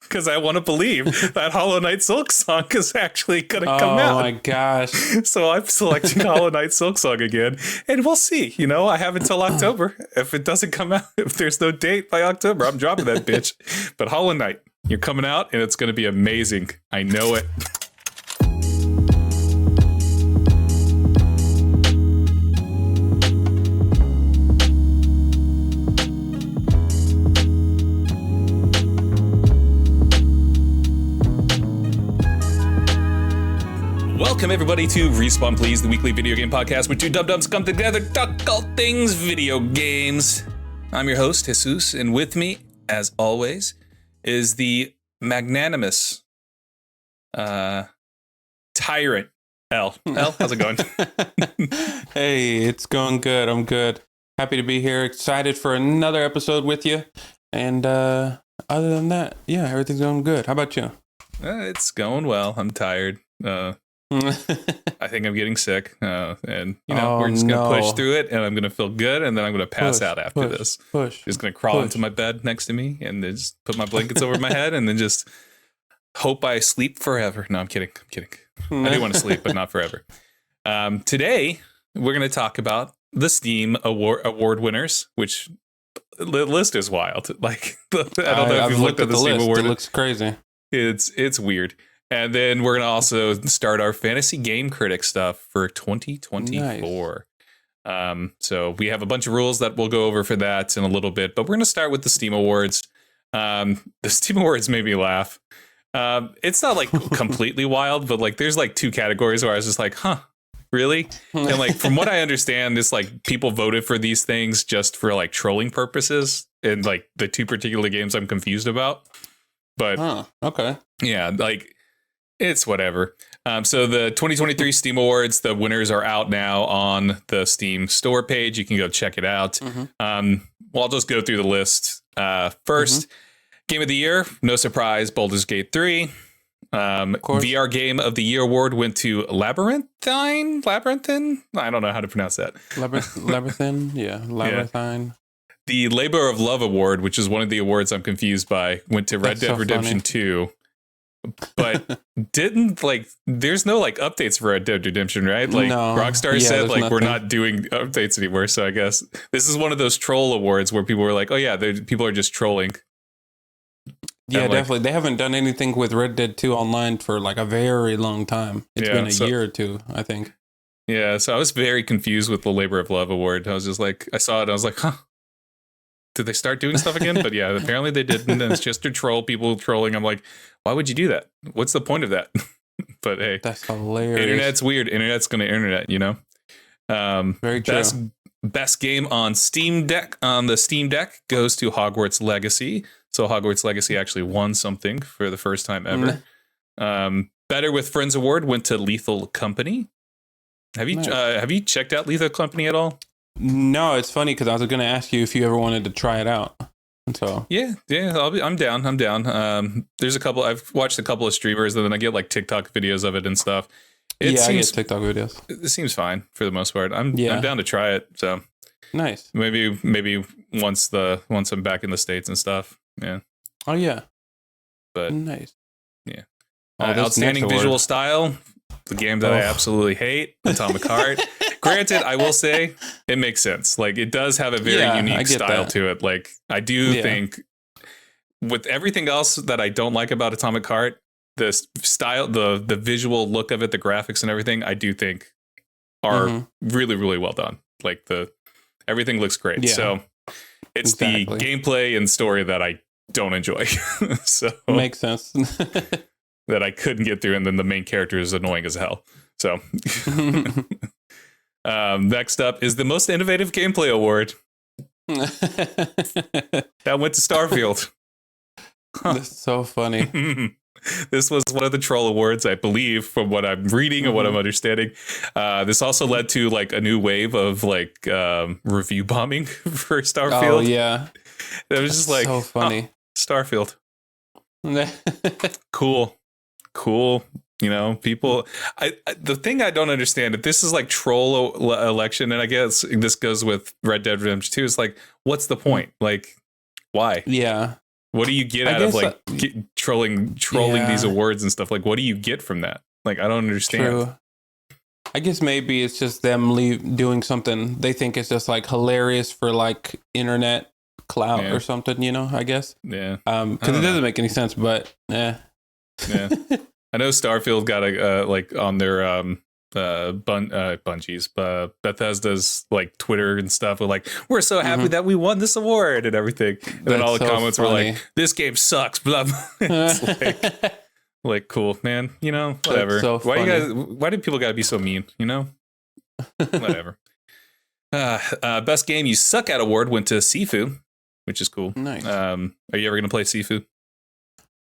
because I want to believe that Hollow Knight Silk Song is actually going to come out. Oh my gosh. So I'm selecting Hollow Knight Silk Song again, and we'll see. I have until October. If it doesn't come out, if there's no date by October, I'm dropping that bitch. But Hollow Knight, you're coming out, and it's going to be amazing. I know it. Welcome, everybody, to Respawn Please, the weekly video game podcast where two dum-dums come together to talk all things video games. I'm your host, Jesus, and with me, as always, is the magnanimous tyrant, L. L, how's it going? Hey, it's going good. I'm good. Happy to be here. Excited for another episode with you. And other than that, yeah, everything's going good. How about you? It's going well. I'm tired. I think I'm getting sick, and we're just gonna push through it, and I'm gonna feel good, and then I'm gonna pass out after this. Just gonna crawl into my bed next to me, and then just put my blankets over my head, and then just hope I sleep forever. No, I'm kidding. I do want to sleep, but not forever. Today we're gonna talk about the Steam award winners, which the list is wild. Like I don't know if you've looked at the Steam award. It looks crazy. It's weird. And then we're going to also start our fantasy game critic stuff for 2024. Nice. So we have a bunch of rules that we'll go over for that in a little bit, but we're going to start with the Steam Awards. The Steam Awards made me laugh. It's not like completely wild, but like there's like two categories where I was just like, huh, really? And like from what I understand, it's like people voted for these things just for like trolling purposes, and like the two particular games I'm confused about. But okay. Yeah, like it's whatever. So the 2023 Steam Awards, the winners are out now on the Steam store page. You can go check it out. Mm-hmm. Well, I'll just go through the list. First, Game of the Year, no surprise, Baldur's Gate 3. VR Game of the Year award went to Labyrinthine? I don't know how to pronounce that. Labyrinthine? Yeah, Labyrinthine. Yeah. The Labor of Love award, which is one of the awards I'm confused by, went to Red Dead Redemption 2. But there's no like updates for Red Dead Redemption, right? Like Rockstar said, like nothing. We're not doing updates anymore. So I guess this is one of those troll awards where people were like, oh yeah, people are just trolling. Yeah, definitely. They haven't done anything with Red Dead 2 online for like a very long time. It's been a year or two, I think. Yeah, so I was very confused with the Labor of Love award. I was just like, I saw it, I was like, huh. Did they start doing stuff again? But yeah, apparently they didn't. And it's just to troll people trolling. I'm like, why would you do that? What's the point of that? But hey, that's hilarious. Internet's weird. Internet's going to internet, Very true. Best game on the Steam Deck goes to Hogwarts Legacy. So Hogwarts Legacy actually won something for the first time ever. Better with Friends award went to Lethal Company. Have you checked out Lethal Company at all? No, it's funny because I was going to ask you if you ever wanted to try it out. So yeah, I'm down. There's a couple. I've watched a couple of streamers, and then I get like TikTok videos of it and stuff. I get TikTok videos. It seems fine for the most part. I'm down to try it. So nice. Maybe once I'm back in the States and stuff. Yeah. Oh yeah. But nice. Yeah. Outstanding visual style. The game that I absolutely hate, Atomic Heart. Granted, I will say it makes sense. Like it does have a very unique style to it. Like I do think with everything else that I don't like about Atomic Heart, the style, the visual look of it, the graphics and everything, I do think are really, really well done. Like everything looks great. Yeah. So it's the gameplay and story that I don't enjoy. So makes sense. That I couldn't get through, and then the main character is annoying as hell. So next up is the most innovative gameplay award. That went to Starfield. That's so funny. This was one of the troll awards, I believe, from what I'm reading and what I'm understanding. This also led to like a new wave of like review bombing for Starfield. Oh yeah, it was just like so funny. Starfield. Cool. People. The thing I don't understand, if this is like troll election, and I guess this goes with Red Dead Redemption 2, is like, what's the point? Like, why? Yeah. What do you get I out of guess, like trolling these awards and stuff? Like, what do you get from that? Like, I don't understand. True. I guess maybe it's just them doing something they think is just like hilarious for like internet clout or something, you know, I guess. Yeah. Because it doesn't make any sense, but yeah. I know Starfield got a like on their Bungie's Bethesda's like Twitter and stuff with like, we're so happy that we won this award and everything. And then all the comments were like, this game sucks, blah blah. It's like cool, man, you know, whatever. So why do people gotta be so mean, you know? Whatever. Best game you suck at award went to Sifu, which is cool. Nice. Are you ever gonna play Sifu?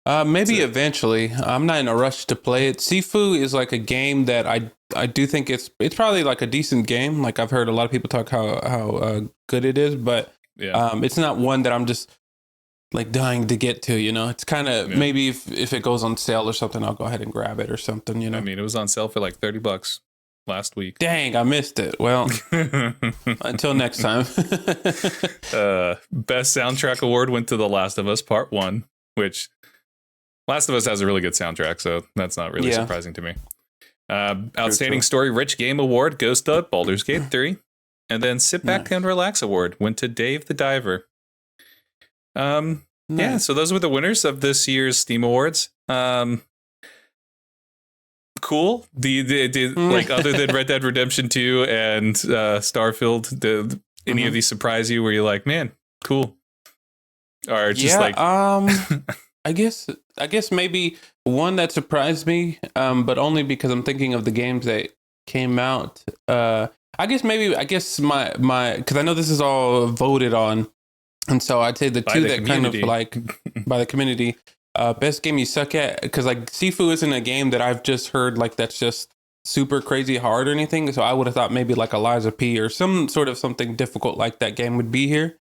Maybe eventually. I'm not in a rush to play it. Sifu is like a game that I do think it's probably like a decent game. Like I've heard a lot of people talk how good it is, but it's not one that I'm just like dying to get to, you know. It's kind of maybe if it goes on sale or something, I'll go ahead and grab it or something, you know. I mean, it was on sale for like $30 last week. Dang, I missed it. Well, until next time. Best soundtrack award went to The Last of Us Part 1, which Last of Us has a really good soundtrack, so that's not really surprising to me. Outstanding Story Rich Game Award goes to Baldur's Gate 3. And then Sit Back and Relax Award went to Dave the Diver. Yeah, so those were the winners of this year's Steam Awards. Cool. The like other than Red Dead Redemption 2 and Starfield, did any of these surprise you where you're like, man, cool? Or just like I guess maybe one that surprised me, but only because I'm thinking of the games that came out. I guess my because I know this is all voted on, and so I'd say the two that kind of like by the community. Best game you suck at, because like Sifu isn't a game that I've just heard like that's just super crazy hard or anything. So I would have thought maybe like Eliza P or some sort of something difficult like that game would be here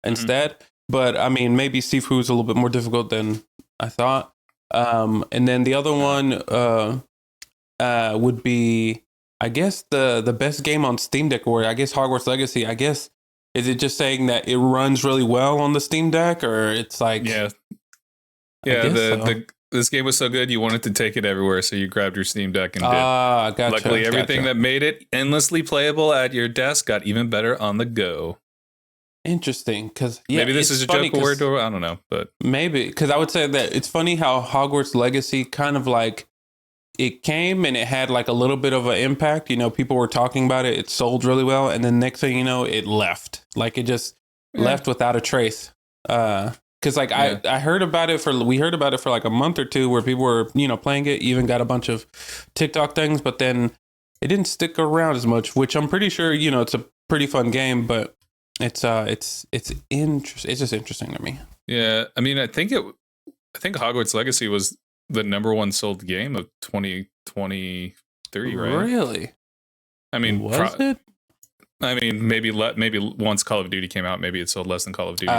instead. But I mean, maybe Sifu is a little bit more difficult than I thought. And then the other one would be, I guess the best game on Steam Deck, or I guess Hogwarts Legacy. I guess, is it just saying that it runs really well on the Steam Deck, or it's like this game was so good you wanted to take it everywhere, so you grabbed your Steam Deck and did. Gotcha, Luckily, everything that made it endlessly playable at your desk got even better on the go. Interesting, because maybe this is a joke word, or I don't know, but maybe because I would say that it's funny how Hogwarts Legacy kind of like it came and it had like a little bit of an impact. You know, people were talking about it. It sold really well, and then next thing you know, it left. Like it just left without a trace. Because like I heard about it we heard about it for like a month or two, where people were playing it, even got a bunch of TikTok things, but then it didn't stick around as much. Which I'm pretty sure it's a pretty fun game, but it's interesting. It's just interesting to me. Yeah, I mean, I think Hogwarts Legacy was the number one sold game of 2023, right? Really? I mean, was it? I mean, maybe once Call of Duty came out, maybe it sold less than Call of Duty,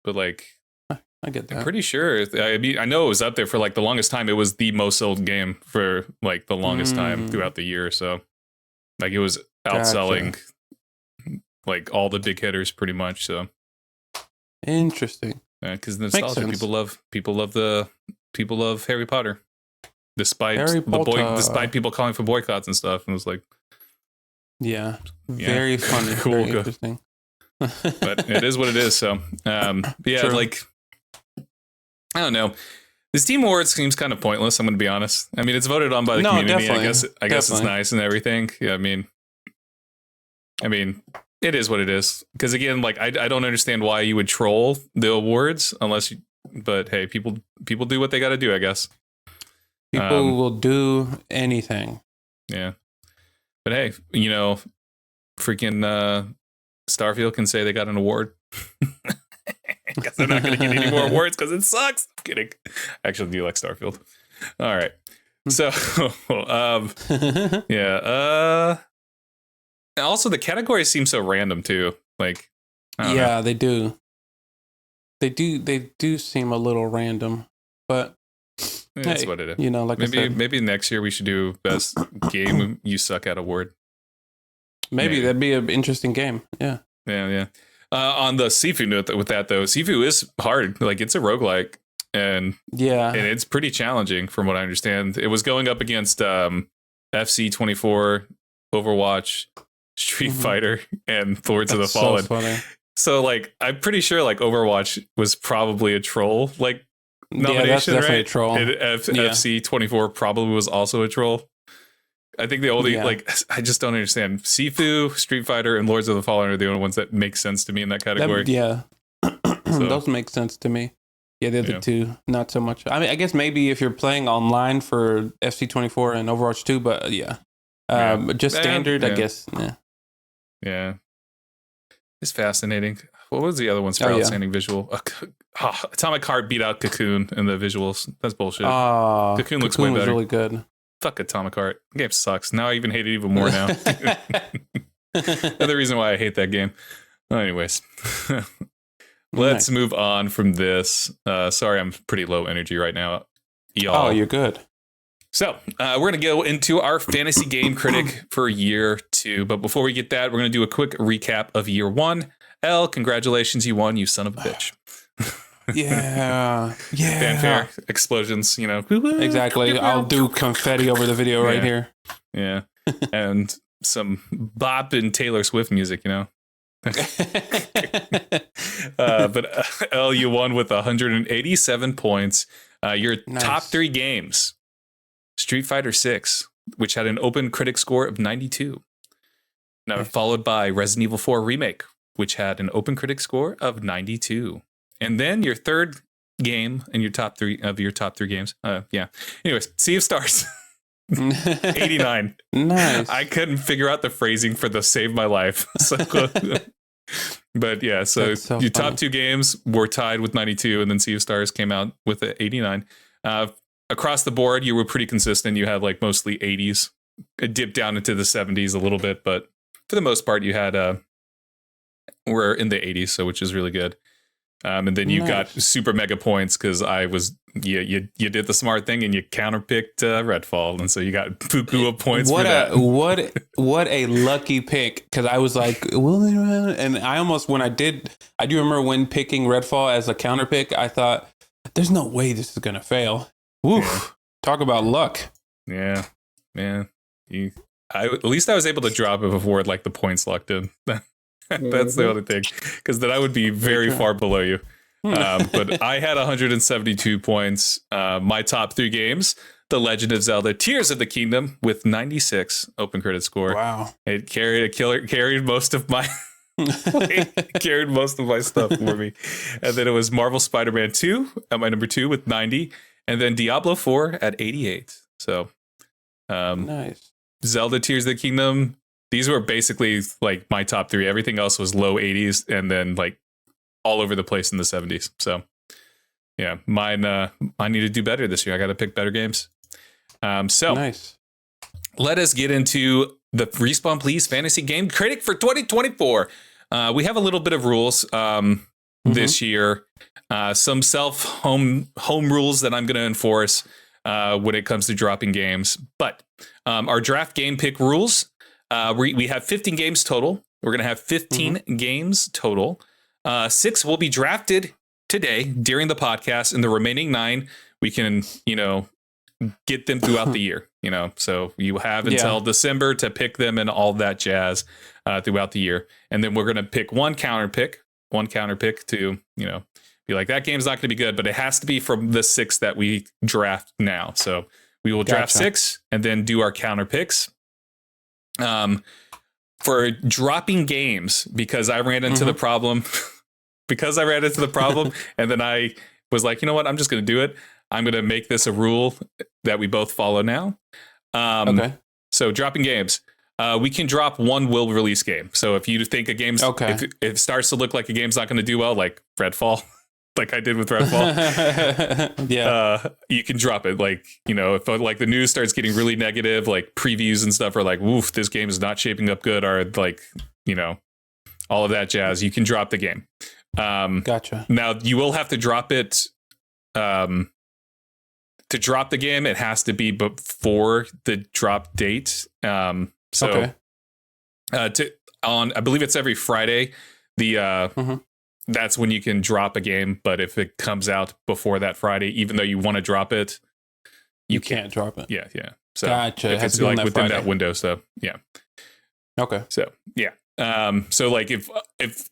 but like, I get that. I'm pretty sure. I mean, I know it was up there for like the longest time. It was the most sold game for like the longest time throughout the year. So, like, it was outselling like all the big hitters pretty much. So interesting. Because nostalgia, people love Harry Potter, despite despite people calling for boycotts and stuff. And it was like, very funny, cool, very interesting. But it is what it is. So True. like, I don't know. This Steam Awards seems kind of pointless. I'm going to be honest. I mean, it's voted on by the community. Definitely. I guess it's nice and everything. Yeah, I mean, it is what it is. Because again, like I don't understand why you would troll the awards but hey, people do what they got to do, I guess. People will do anything. Yeah. But hey, freaking Starfield can say they got an award. I guess they're not going to get any more awards because it sucks. I'm kidding. I actually do like Starfield. All right. So, also, the categories seem so random too. Like, I don't know. They do. They do seem a little random, but that's what it is. Like maybe next year we should do best game you suck at award. Maybe that'd be an interesting game. Yeah. Yeah. On the Sifu note with that though, Sifu is hard. Like it's a roguelike, and it's pretty challenging from what I understand. It was going up against FC 24, Overwatch, Street Fighter, and Lords of the Fallen. So like I'm pretty sure like Overwatch was probably a troll like nomination, that's definitely right? a troll. FC 24 probably was also a troll. I think the only like I just don't understand. Sifu, Street Fighter, and Lords of the Fallen are the only ones that make sense to me in that category. Those make sense to me. Yeah, the other two, not so much. I mean, I guess maybe if you're playing online for FC 24 and Overwatch 2, but just standard, I guess. Yeah. It's fascinating. What was the other one's outstanding visual? Atomic Heart beat out Cocoon in the visuals. That's bullshit. Cocoon looks way better. Really good. Fuck Atomic Heart. The game sucks. Now I even hate it even more now. Another reason why I hate that game. Well, anyways. Let's move on from this. Sorry, I'm pretty low energy right now, y'all. Oh, you're good. So we're going to go into our fantasy game critic for year 2. But before we get that, we're going to do a quick recap of year 1. L, congratulations, you won, you son of a bitch. Yeah. Fanfare, explosions, you know. Exactly. I'll do confetti over the video right here. Yeah. And some bop and Taylor Swift music, you know. But L, you won with 187 points. Your top 3 games: Street Fighter 6, which had an open critic score of 92. Now followed by Resident Evil 4 Remake, which had an open critic score of 92. And then your third game in your top 3 games. Anyways, Sea of Stars. 89. Nice. I couldn't figure out the phrasing for the save my life. But yeah, so your top 2 games were tied with 92, and then Sea of Stars came out with an 89. Across the board, you were pretty consistent. You had like mostly 80s. It dipped down into the 70s a little bit, but for the most part, you had were in the 80s, so which is really good. And then you got super mega points because you did the smart thing and you counterpicked Redfall, and so you got poo of points for that. What a lucky pick, because I was like, and I almost I do remember when picking Redfall as a counter pick, I thought, there's no way this is gonna fail. Woof! Yeah. Talk about luck. Yeah, man. At least I was able to drop it before like the points locked in. That's the other thing, because then I would be very far below you. But I had 172 points. My top 3 games: The Legend of Zelda: Tears of the Kingdom with 96 open critic score. Wow! It carried most of my carried most of my stuff for me. And then it was Marvel Spider-Man 2 at my number 2 with 90, and then Diablo 4 at 88. So, nice. Zelda: Tears of the Kingdom. These were basically like my top 3. Everything else was low 80s and then like all over the place in the 70s. So yeah, mine, I need to do better this year. I got to pick better games. So nice. Let us get into the Respawn Please Fantasy Game Critic for 2024. We have a little bit of rules this year. Some home rules that I'm going to enforce when it comes to dropping games. But our draft game pick rules, we have 15 games total. We're going to have 15 games total. 6 will be drafted today during the podcast, and the remaining 9 we can, get them throughout the year. So you have until December to pick them and all that jazz throughout the year, and then we're going to pick one counter pick to be like, that game's not going to be good, but it has to be from the 6 that we draft now. So we will draft 6 and then do our counter picks. For dropping games, because I ran into the problem, and then I was like, you know what, I'm just going to do it. I'm going to make this a rule that we both follow now. Okay. So dropping games, we can drop one will release game. So if you think a game's, if it starts to look like a game's not going to do well, like Redfall, like I did with Redfall, you can drop it. Like, if like the news starts getting really negative, like previews and stuff are like, woof, this game is not shaping up good, or like, all of that jazz, you can drop the game. Gotcha. Now you will have to drop it. To drop the game, it has to be before the drop date. I believe it's every Friday. the that's when you can drop a game. But if it comes out before that Friday, even though you want to drop it, you can't drop it. Yeah. So gotcha. if it's like within that window, so yeah. Okay. So yeah. So like if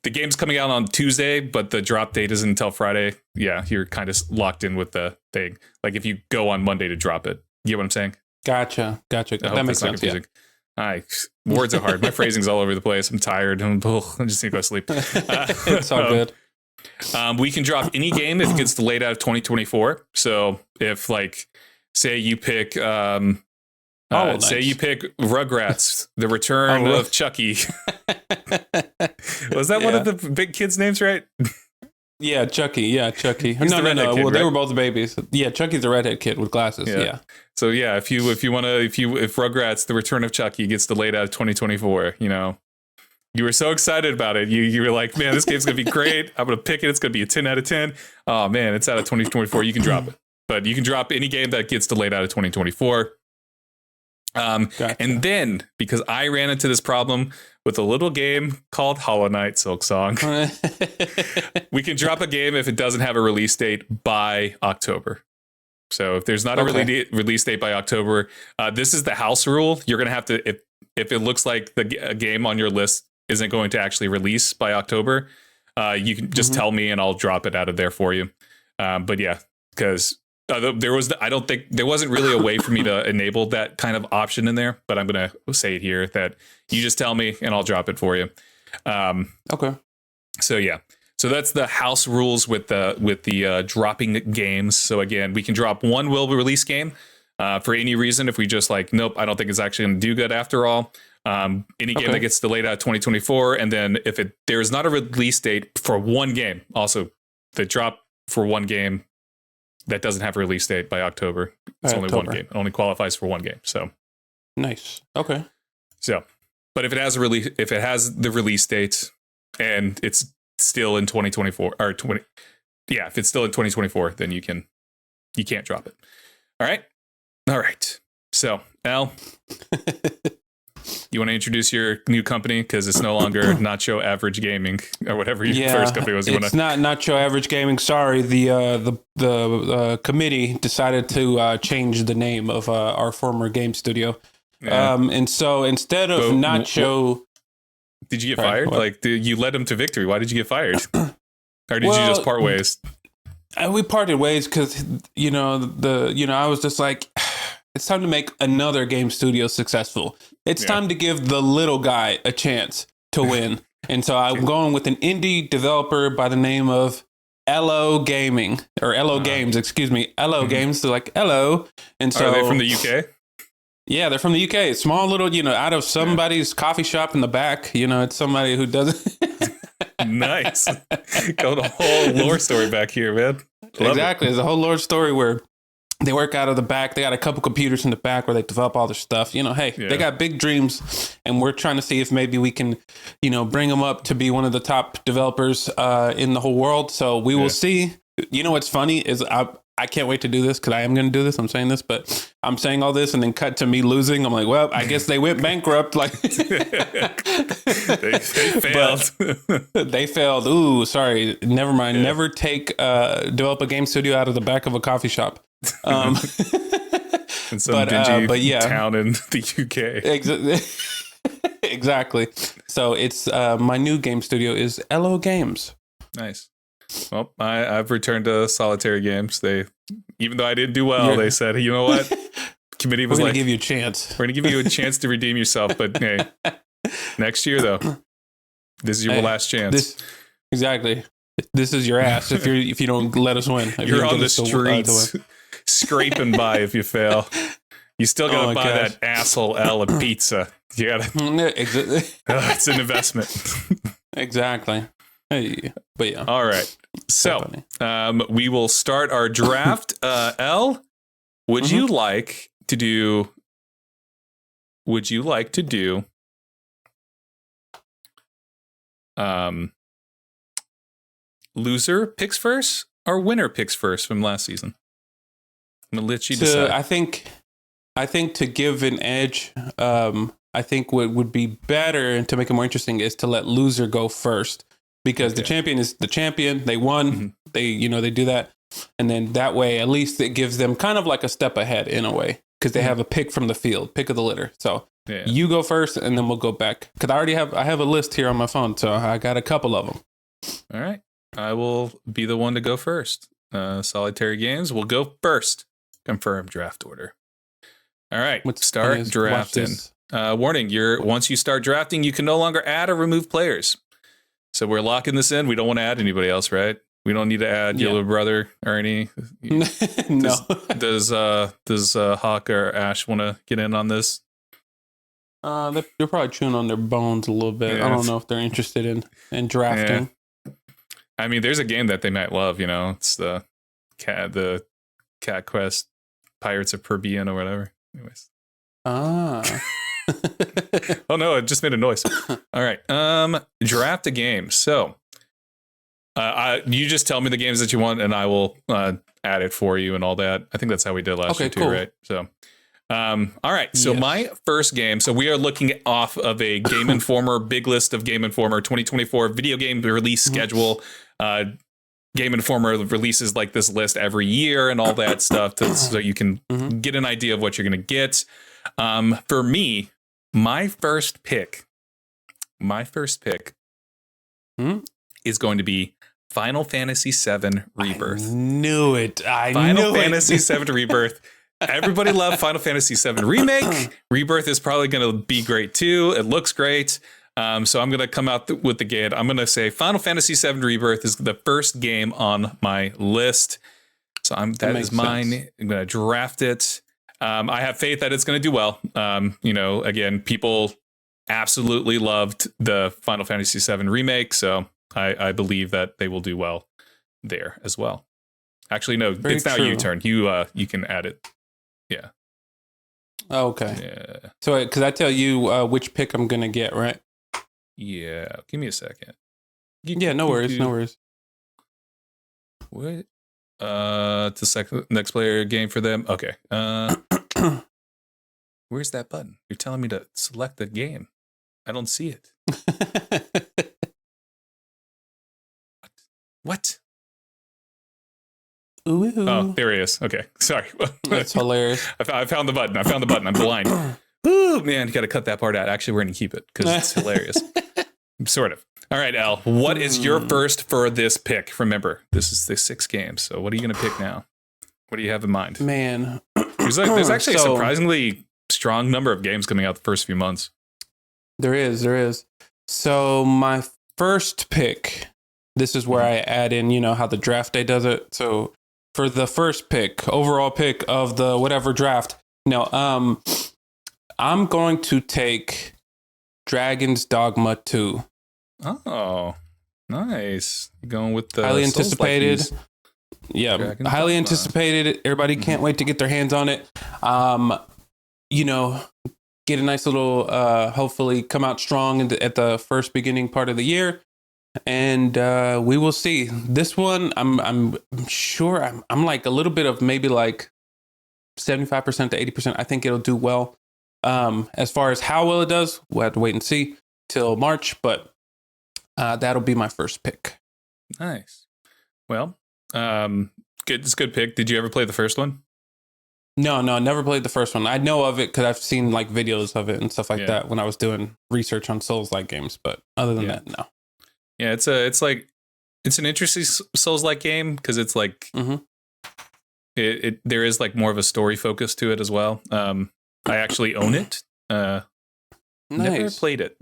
the game's coming out on Tuesday, but the drop date isn't until Friday, yeah, you're kind of locked in with the thing. Like if you go on Monday to drop it, you get what I'm saying? Gotcha. That makes sense. Yeah. Words are hard. My phrasing's all over the place. I'm tired. I just need to go to sleep. It's all good. We can drop any game if it gets delayed out of 2024. So if like, say you pick, nice. Say you pick Rugrats, The Return of Chucky. Was that one of the big kids' names, right? Yeah, Chucky. No. Kid, well, they were both babies. Yeah, Chucky's the redhead kid with glasses. Yeah. So yeah, if Rugrats, The Return of Chucky gets delayed out of 2024, you were so excited about it. You were like, man, this game's gonna be great. I'm gonna pick it. It's gonna be a 10 out of 10. Oh man, it's out of 2024. You can drop it, but you can drop any game that gets delayed out of 2024. Gotcha. And then because I ran into this problem with a little game called Hollow Knight Silksong, we can drop a game if it doesn't have a release date by October. So if there's not a release date by October, this is the house rule. You're gonna have to, if it looks like a game on your list isn't going to actually release by October, you can just tell me and I'll drop it out of there for you. But yeah, because I don't think there wasn't really a way for me to enable that kind of option in there, but I'm going to say it here that you just tell me and I'll drop it for you. Okay. So yeah, so that's the house rules with the dropping games. So again, we can drop one will release game for any reason. If we just like, nope, I don't think it's actually going to do good after all. Any game that gets delayed out of 2024. And then if there's not a release date for one game, also the drop for one game that doesn't have a release date by October. It's only one game. It only qualifies for one game. So nice. Okay. So, but if it has the release date and it's still in 2024 or if it's still in 2024, then you can't drop it. All right. So, Al, you want to introduce your new company because it's no longer Nacho Average Gaming or whatever your first company was. It's not Nacho Average Gaming. Sorry, the committee decided to change the name of our former game studio, and so instead of Nacho, did you get fired? What? Like you led them to victory. Why did you get fired? Or did you just part ways? We parted ways because I was just like, it's time to make another game studio successful. It's time to give the little guy a chance to win. And so I'm going with an indie developer by the name of LO Gaming or LO Games, excuse me. LO Games. They're like, LO. And so are they from the UK? Yeah, they're from the UK. Small little, out of somebody's coffee shop in the back. It's somebody who doesn't. Nice. Got a whole lore story back here, man. Exactly. There's a whole lore story where they work out of the back. They got a couple computers in the back where they develop all their stuff. They got big dreams, and we're trying to see if maybe we can, bring them up to be one of the top developers in the whole world. So we will see. What's funny is I can't wait to do this because I am going to do this. I'm saying this, but I'm saying all this and then cut to me losing. I'm like, well, I guess they went bankrupt. Like they failed. They failed. Ooh, sorry. Never mind. Yeah. Never develop a game studio out of the back of a coffee shop. In some dingy town in the UK. Exactly. So it's my new game studio is LO Games. Nice. Well, I've returned to solitary games. Even though I didn't do well, they said, you know what? Committee was we're like, gonna give you a chance. We're gonna give you a chance to redeem yourself. But hey, next year though, this is your last chance. Exactly. This is your ass if you don't let us win. You're on the streets scraping by if you fail. You still gotta buy that asshole L a pizza. You gotta. It's an investment. Exactly. Hey, but yeah. All right. So we will start our draft. L, would you like to do? Loser picks first or winner picks first from last season? I'm gonna let you decide. I think to give an edge, I think what would be better and to make it more interesting is to let loser go first. because the champion is the champion. They won. Mm-hmm. They do that. And then that way, at least it gives them kind of like a step ahead in a way, because they have a pick from the field, pick of the litter. So you go first, and then we'll go back. Because I have a list here on my phone, so I got a couple of them. All right. I will be the one to go first. Solitary Games will go first. Confirm draft order. All right. Start drafting. Warning, once you start drafting, you can no longer add or remove players. So we're locking this in. We don't want to add anybody else, right? We don't need to add your little brother or any. No. Does Hawk or Ash want to get in on this? They're probably chewing on their bones a little bit. I don't know if they're interested in drafting. Yeah. I mean, there's a game that they might love. It's the Cat Quest Pirates of Caribbean or whatever. Anyways. Oh no! It just made a noise. All right. Draft a game. So, you just tell me the games that you want, and I will add it for you and all that. I think that's how we did last year too, cool. Right? So, all right. So my first game. So we are looking off of a Game Informer big list of Game Informer 2024 video game release schedule. Game Informer releases like this list every year and all that stuff, so you can get an idea of what you're going to get. For me, my first pick is going to be Final Fantasy VII Rebirth. I knew it. Final Fantasy VII Rebirth. Everybody loved Final Fantasy VII Remake. Rebirth is probably going to be great too. It looks great. So I'm going to come out with the gate. I'm going to say Final Fantasy VII Rebirth is the first game on my list. So that is mine. Sense. I'm going to draft it. I have faith that it's going to do well. Again, people absolutely loved the Final Fantasy VII Remake. So I believe that they will do well there as well. Actually, no, it's now your turn. You can add it. Yeah. Oh, okay. Yeah. So, because I tell you which pick I'm going to get, right? Yeah. Give me a second. Yeah, no worries. No worries. What? It's the next player game for them. Okay. Where's that button? You're telling me to select the game. I don't see it. What? Ooh. Oh, there he is. Okay. Sorry. That's hilarious. I found the button. I'm blind. Ooh, man, you got to cut that part out. Actually, we're going to keep it because it's hilarious. Sort of. All right, Al, what is your first for this pick? Remember, this is the 6 games. So what are you going to pick now? What do you have in mind? Man. There's actually a surprisingly strong number of games coming out the first few months. There is. So my first pick, this is where I add in, how the draft day does it. So for the first pick, overall pick of the whatever draft, I'm going to take Dragon's Dogma 2. Oh, nice. You're going with the highly anticipated. Yeah, Dragon's highly Dogma. Anticipated. Everybody can't wait to get their hands on it. Get a nice little, hopefully come out strong at the first beginning part of the year. And we will see. This one, I'm sure I'm like a little bit of maybe like 75% to 80%. I think it'll do well. As far as how well it does, we'll have to wait and see till March, but that'll be my first pick. Nice. Well, good. It's a good pick. Did you ever play the first one? No, never played the first one. I know of it because I've seen like videos of it and stuff like that when I was doing research on Souls-like games. But other than that, no. Yeah, it's an interesting Souls-like game because it's like there is like more of a story focus to it as well. I actually own it. Never played it.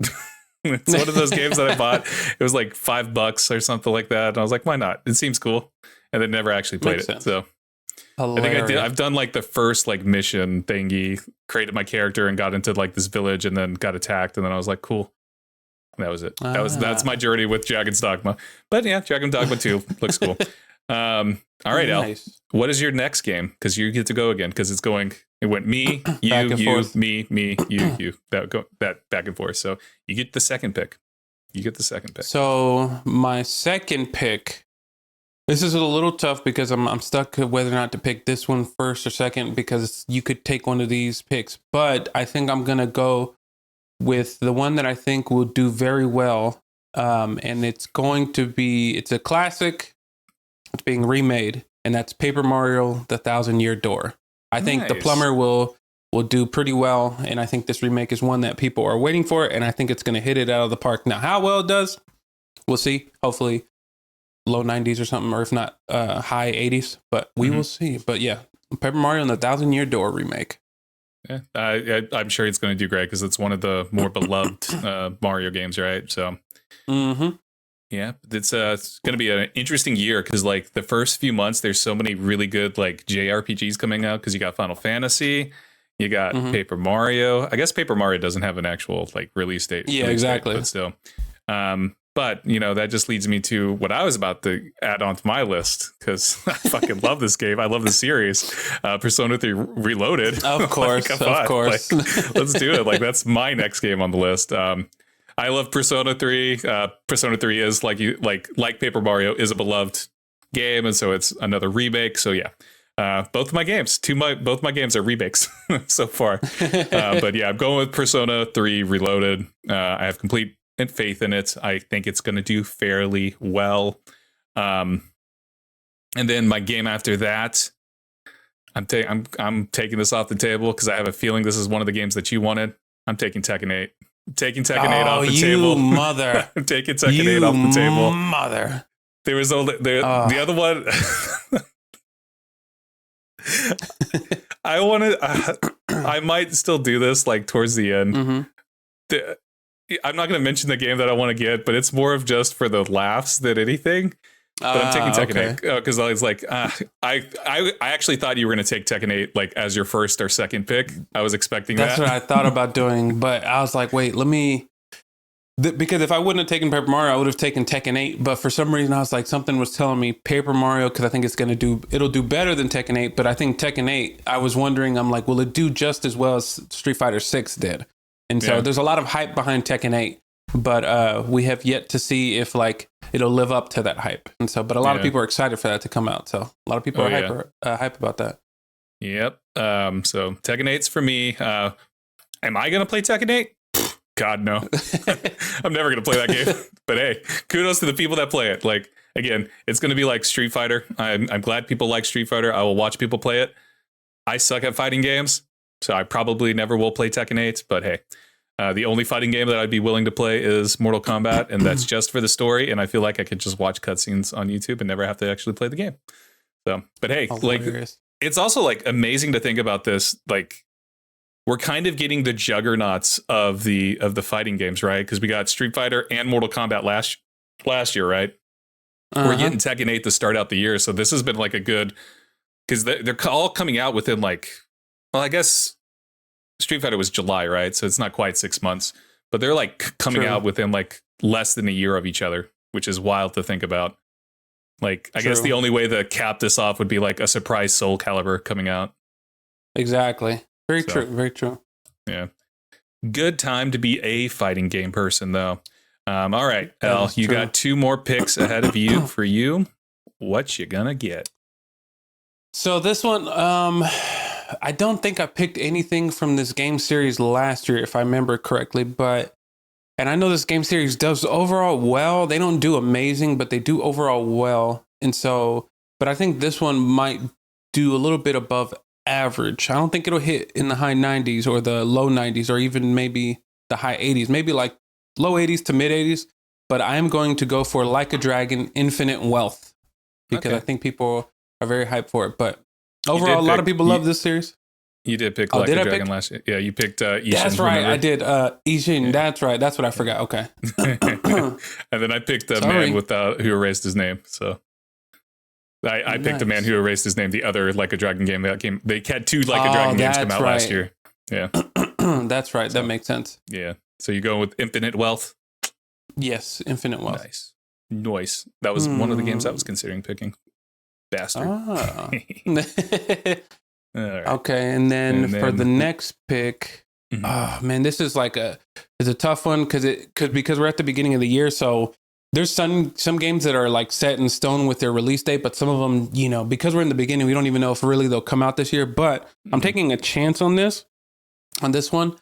It's one of those games that I bought. It was like $5 or something like that. And I was like, why not? It seems cool. And then never actually played it. So hilarious. I think I've done like the first like mission thingy, created my character and got into like this village and then got attacked. And then I was like, cool. And that was it. That's my journey with Dragon's Dogma. But yeah, Dragon's Dogma 2 looks cool. All right, nice. Al, what is your next game? Because you get to go again because it went me, you, me, you. That back and forth. So you get the second pick. So my second pick, this is a little tough because I'm stuck whether or not to pick this one first or second because you could take one of these picks. But I think I'm going to go with the one that I think will do very well And it's a classic. It's being remade, and that's Paper Mario: The Thousand-Year Door. I think The Plumber will do pretty well, and I think this remake is one that people are waiting for, and I think it's going to hit it out of the park. Now, how well it does, we'll see. Hopefully, low 90s or something, or if not, high 80s. But we will see. But yeah, Paper Mario and the Thousand-Year Door remake. Yeah, I'm sure it's going to do great because it's one of the more beloved Mario games, right? So, yeah, it's going to be an interesting year because like the first few months, there's so many really good like JRPGs coming out because you got Final Fantasy, you got Paper Mario. I guess Paper Mario doesn't have an actual like release date. Yeah, exactly. Date, but still, but you know that just leads me to what I was about to add onto my list because I fucking love this game. I love the series, Persona 3 Reloaded. Of course, like, of course. Like, let's do it. Like that's my next game on the list. I love Persona 3. Persona 3 is like Paper Mario is a beloved game, and so it's another remake. So yeah, both my games are remakes so far. But yeah, I'm going with Persona 3 Reloaded. I have complete faith in it. I think it's going to do fairly well. And then my game after that, I'm taking this off the table because I have a feeling this is one of the games that you wanted. I'm taking Tekken 8. I'm taking Tekken 8 off the table. Mother. I'm taking Tekken 8 off the table. Mother. There was only the other one. I might still do this like towards the end. I'm not going to mention the game that I want to get, but it's more of just for the laughs than anything. But I'm taking Tekken 8 because I was like, I actually thought you were going to take Tekken 8 like as your first or second pick. I was expecting That's what I thought about doing, but I was like, wait, because if I wouldn't have taken Paper Mario, I would have taken Tekken 8. But for some reason, I was like, something was telling me Paper Mario because I think it'll do better than Tekken 8. But I think Tekken 8, I was wondering, I'm like, will it do just as well as Street Fighter 6 did? And so there's a lot of hype behind Tekken 8, but we have yet to see if like it'll live up to that hype. And so, but a lot of people are excited for that to come out. So a lot of people are hype about that. Yep. So Tekken 8's for me. Am I going to play Tekken 8? God, no. I'm never going to play that game. But hey, kudos to the people that play it. Like, again, it's going to be like Street Fighter. I'm glad people like Street Fighter. I will watch people play it. I suck at fighting games, so I probably never will play Tekken 8. But hey, the only fighting game that I'd be willing to play is Mortal Kombat, and that's just for the story. And I feel like I could just watch cutscenes on YouTube and never have to actually play the game. So, but hey, it's also like amazing to think about this. Like, we're kind of getting the juggernauts of the fighting games, right? Because we got Street Fighter and Mortal Kombat last year, right? We're getting Tekken 8 to start out the year, so this has been like a good, because they're all coming out within like, well, I guess Street Fighter was July, right? So it's not quite 6 months, but they're like coming out within like less than a year of each other, which is wild to think about. Like, I guess the only way to cap this off would be like a surprise Soul Calibur coming out. Exactly. Very true. Very true. Yeah. Good time to be a fighting game person, though. All right, Al, you got 2 more picks ahead of you. For you, what you gonna get? So this one, I don't think I picked anything from this game series last year, if I remember correctly. And I know this game series does overall well. They don't do amazing, but they do overall well. And so, but I think this one might do a little bit above average. I don't think it'll hit in the high 90s or the low 90s or even maybe the high 80s, maybe like low 80s to mid 80s. But I am going to go for Like a Dragon Infinite Wealth because I think people are very hyped for it. But overall, a lot of people love this series. You did pick Like a Dragon last year. Yeah, you picked Ishin. That's right. Remember? I did Ishin. Yeah. That's right. That's what I forgot. Okay. And then I picked the man without who erased his name. So I picked a man who erased his name. The other Like a Dragon game that came. They had 2 Like a Dragon games come out last year. Yeah. That's right. That makes sense. Yeah. So you go with Infinite Wealth? Yes, Infinite Wealth. Nice. That was one of the games I was considering picking. Bastard. All right. Okay, and then for the next pick, oh man, this is like it's a tough one because we're at the beginning of the year, so there's some games that are like set in stone with their release date, but some of them, you know, because we're in the beginning, we don't even know if really they'll come out this year. But I'm taking a chance on this one,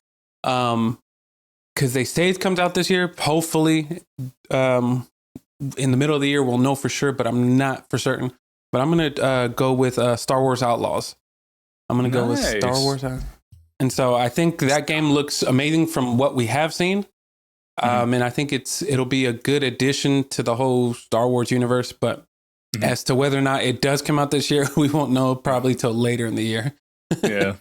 because they say it comes out this year. Hopefully, in the middle of the year, we'll know for sure, but I'm not for certain. But I'm going to go with Star Wars Outlaws. I'm going to go with Star Wars. And so I think that game looks amazing from what we have seen. And I think it'll be a good addition to the whole Star Wars universe. But as to whether or not it does come out this year, we won't know probably till later in the year. Yeah.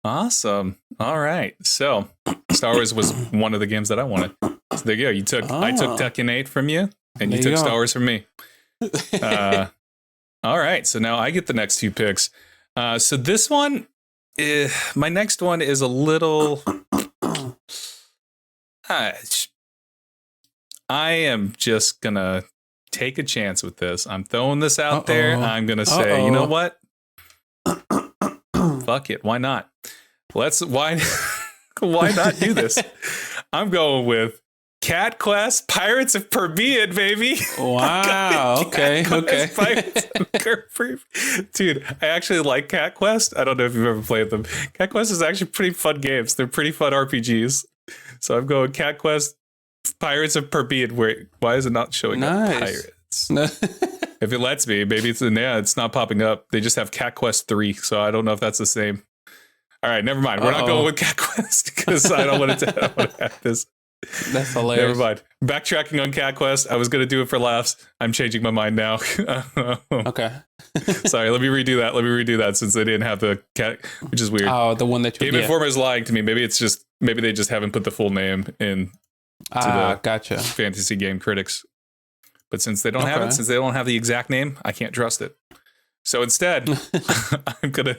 Awesome. All right. So Star Wars was one of the games that I wanted. So there you go. I took Tekken 8 from you, and you took Star Wars from me. All right. So now I get the next two picks. So this one, my next one is a little... I am just going to take a chance with this. I'm throwing this out there. I'm going to say, you know what? Fuck it. Why not? Why not do this? I'm going with Cat Quest Pirates of Caribbean, baby. Wow. Okay. Dude, I actually like Cat Quest. I don't know if you've ever played them. Cat Quest is actually pretty fun games. They're pretty fun RPGs. So I'm going Cat Quest Pirates of Caribbean. Why is it not showing up Pirates? If it lets me, maybe it's not popping up. They just have Cat Quest 3, so I don't know if that's the same. All right, never mind. We're not going with Cat Quest because I don't want to have this. That's hilarious. Never mind. Backtracking on Cat Quest. I was going to do it for laughs. I'm changing my mind now. Okay. Sorry, let me redo that since they didn't have the cat, which is weird. Oh, the one that you... Game Informer is lying to me. Maybe they just haven't put the full name in to the gotcha. Fantasy Game Critics. But since they don't have it, since they don't have the exact name, I can't trust it. So instead, I'm gonna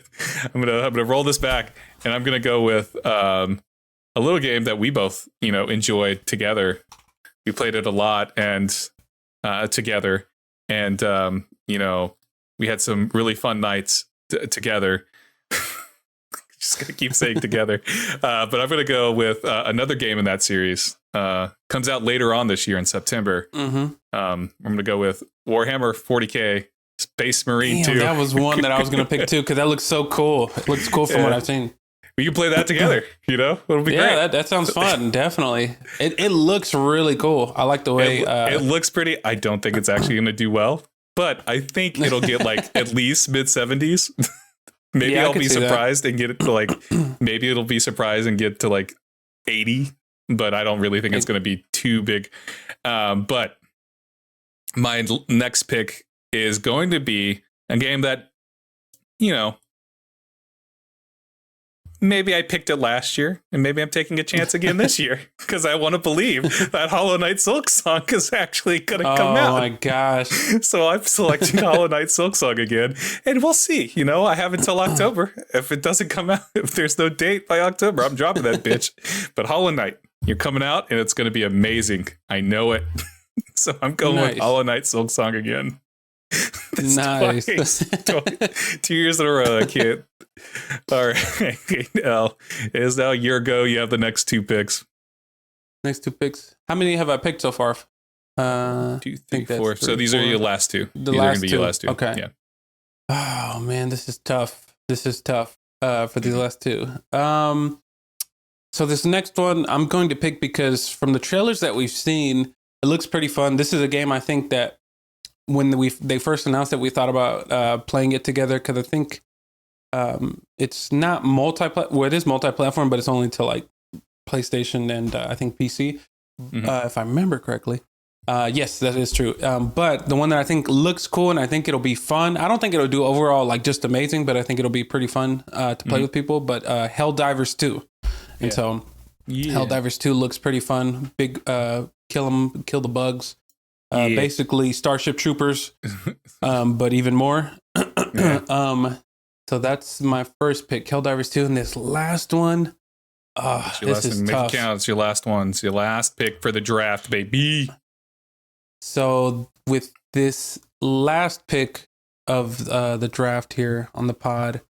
roll this back, and I'm gonna go with a little game that we both enjoyed together. We played it a lot and together, and we had some really fun nights together. Just gonna keep saying together, but I'm gonna go with another game in that series. Comes out later on this year in September. I'm gonna go with Warhammer 40K Space Marine 2. That was one that I was gonna pick too because that looks so cool. It looks cool from what I've seen. We can play that together. It'll be great. Yeah, that sounds fun. Definitely. It looks really cool. I like the way it looks pretty. I don't think it's actually gonna do well, but I think it'll get like at least mid 70s. Maybe I'll be surprised and get it to maybe it'll be surprised and get to like 80, but I don't really think it's going to be too big. But my next pick is going to be a game that, maybe I picked it last year and maybe I'm taking a chance again this year because I want to believe that Hollow Knight Silksong is actually going to come out. Oh my gosh. So I'm selecting Hollow Knight Silksong again and we'll see. I have until October. If it doesn't come out, if there's no date by October, I'm dropping that bitch. But Hollow Knight, you're coming out and it's going to be amazing. I know it. So I'm going with Hollow Knight Silksong again. Nice. 2 years in a row. I can't. All right. Now, it is now your go. You have the next two picks. Next two picks. How many have I picked so far? 2, 3, 4. So these are your last two. These are going to be your last two. Okay. Yeah. Oh man, this is tough. For these last two. So this next one I'm going to pick because from the trailers that we've seen, it looks pretty fun. This is a game I think that when they first announced it, we thought about playing it together because I think it's not it is multi-platform, but it's only to like PlayStation and I think PC, if I remember correctly. Yes, that is true. But the one that I think looks cool and I think it'll be fun. I don't think it'll do overall like just amazing, but I think it'll be pretty fun to play with people. But Helldivers 2, and so Helldivers 2 looks pretty fun. Big kill the bugs. Basically Starship Troopers, but even more. So that's my first pick, Helldivers 2, and this last one. This is tough. Make it count. It's your last one. It's your last pick for the draft, baby. So with this last pick of the draft here on the pod,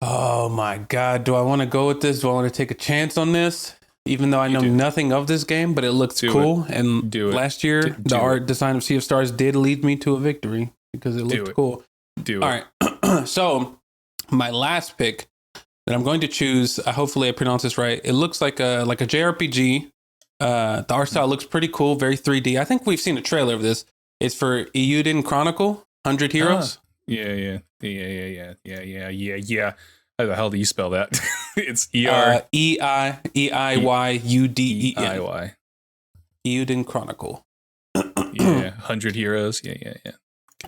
oh my God, do I want to go with this? Do I want to take a chance on this? Even though I know nothing of this game, but it looks cool. And last year, the art design of Sea of Stars did lead me to a victory because it looked cool. All right. So my last pick, that I'm going to choose. Hopefully, I pronounce this right. It looks like a JRPG. The art style looks pretty cool, very 3D. I think we've seen a trailer of this. It's for Eiyuden Chronicle, 100 Heroes. Yeah. How the hell do you spell that? It's EIYUDEN. EIYUDEN. Eiyuden Chronicle. Yeah, 100 Heroes. Yeah.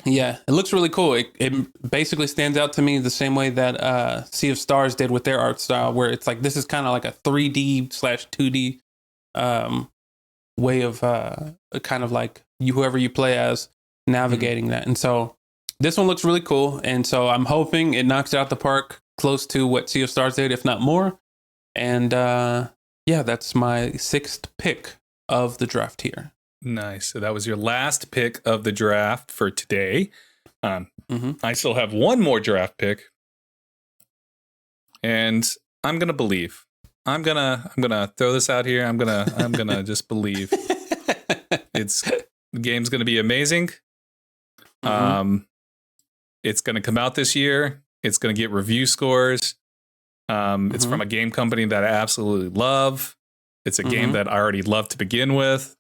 Yeah, it looks really cool. It basically stands out to me the same way that Sea of Stars did with their art style, where it's like this is kind of like a 3D/2D way of kind of like whoever you play as navigating that. And so this one looks really cool. And so I'm hoping it knocks it out the park close to what Sea of Stars did, if not more. And yeah, that's my 6th pick of the draft here. Nice. So that was your last pick of the draft for today. I still have one more draft pick, and I'm gonna believe. I'm gonna throw this out here. I'm gonna just believe. The game's gonna be amazing. It's gonna come out this year. It's gonna get review scores. It's from a game company that I absolutely love. It's a game that I already loved to begin with.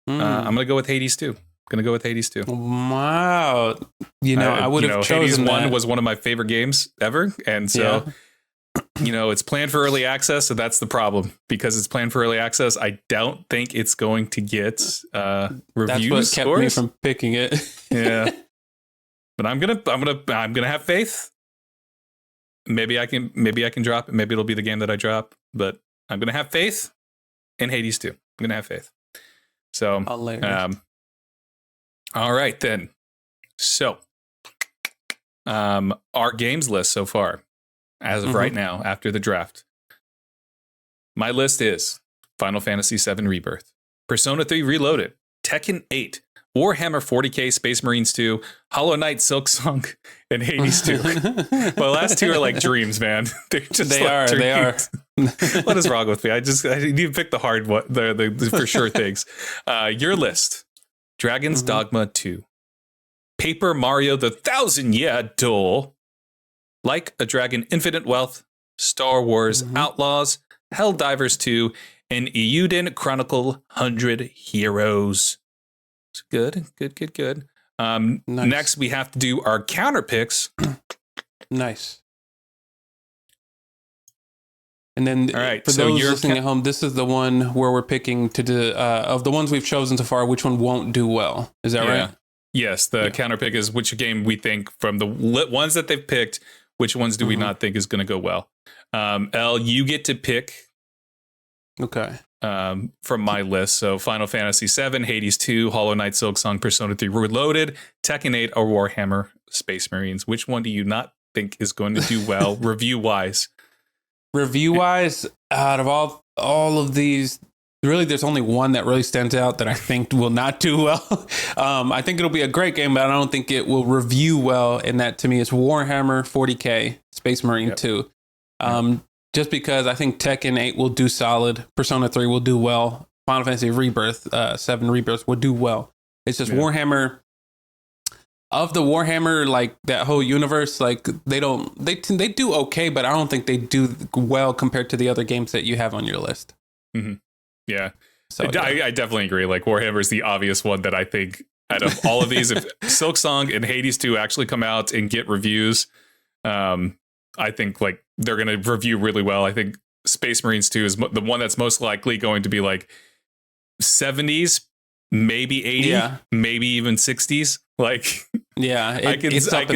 I'm going to go with Hades 2. Wow. I would have chosen Hades 1 that. was one of my favorite games ever. And so, it's planned for early access. So that's the problem. Because it's planned for early access, I don't think it's going to get review That's what scores. kept me from picking it. Yeah. But I'm gonna have faith. Maybe I can drop it. Maybe it'll be the game that I drop. But I'm gonna have faith in Hades 2. I'm gonna have faith. So, all right then. So, our games list so far, as of right now, after the draft, my list is Final Fantasy VII Rebirth, Persona 3 Reloaded, Tekken 8, Warhammer 40k, Space Marines 2, Hollow Knight Silksong, and Hades 2. My last two are like dreams, man. They're just they are. What is wrong with me? I need to pick the hard one, the for sure things. Your list: Dragon's Dogma 2, Paper Mario: The Thousand Year Door, Like a Dragon: Infinite Wealth, Star Wars Outlaws, Helldivers 2, and Eiyuden Chronicle 100 Heroes. Good. Nice. Next, we have to do our counter picks. Nice. And then, all right, for those listening at home, this is the one where we're picking to do of the ones we've chosen so far, which one won't do well. Is that right? Yes, the counter pick is which game we think from the ones that they've picked, which ones do we not think is going to go well. Elle, you get to pick. Okay. From my list. So Final Fantasy VII, Hades 2, Hollow Knight Silksong, Persona 3 Reloaded, Tekken 8, or Warhammer Space Marines. Which one do you not think is going to do well review-wise? Review-wise, out of all of these, really there's only one that really stands out that I think will not do well. I think it'll be a great game, but I don't think it will review well. And that to me is Warhammer 40k, Space Marine 2. Just because I think Tekken 8 will do solid, Persona 3 will do well, Final Fantasy Rebirth, 7 Rebirth will do well. It's just Warhammer, of the Warhammer, like that whole universe, like they do okay, but I don't think they do well compared to the other games that you have on your list. Yeah. So I definitely agree. Like Warhammer is the obvious one that I think out of all of these, if Silksong and Hades 2 actually come out and get reviews, I think like they're going to review really well. I think Space Marines 2 is the one that's most likely going to be like 70s, maybe 80, maybe even 60s. Like, I can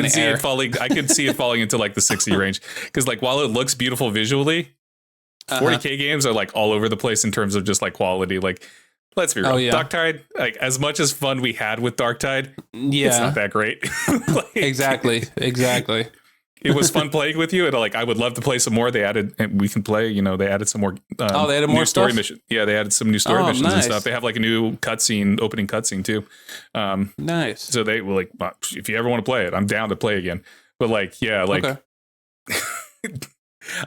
see it falling. I can see it falling into like the 60 range because like while it looks beautiful visually, 40k games are like all over the place in terms of just like quality. Like, let's be real, Darktide. Like as much as fun we had with Darktide, it's not that great. Like, exactly. It was fun playing with you, and like I would love to play some more. They added, and we can play. They added some more. They added more story mission. Yeah, they added some new story missions and stuff. They have like a new opening cutscene too. Nice. So they were like, if you ever want to play it, I'm down to play again. But like, okay.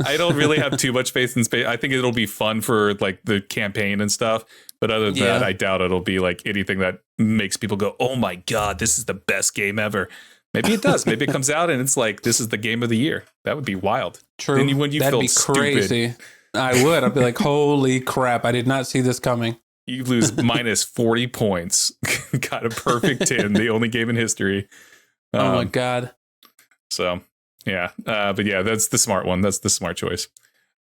I don't really have too much faith in space. I think it'll be fun for like the campaign and stuff. But other than that, I doubt it'll be like anything that makes people go, "Oh my god, this is the best game ever." Maybe it does. Maybe it comes out and it's like, this is the game of the year. That would be wild. True. Then when you That'd feel be crazy. I would. I'd be like, holy crap. I did not see this coming. You lose minus 40 points. Got a perfect 10, the only game in history. Oh my God. So, yeah. But yeah, that's the smart one. That's the smart choice.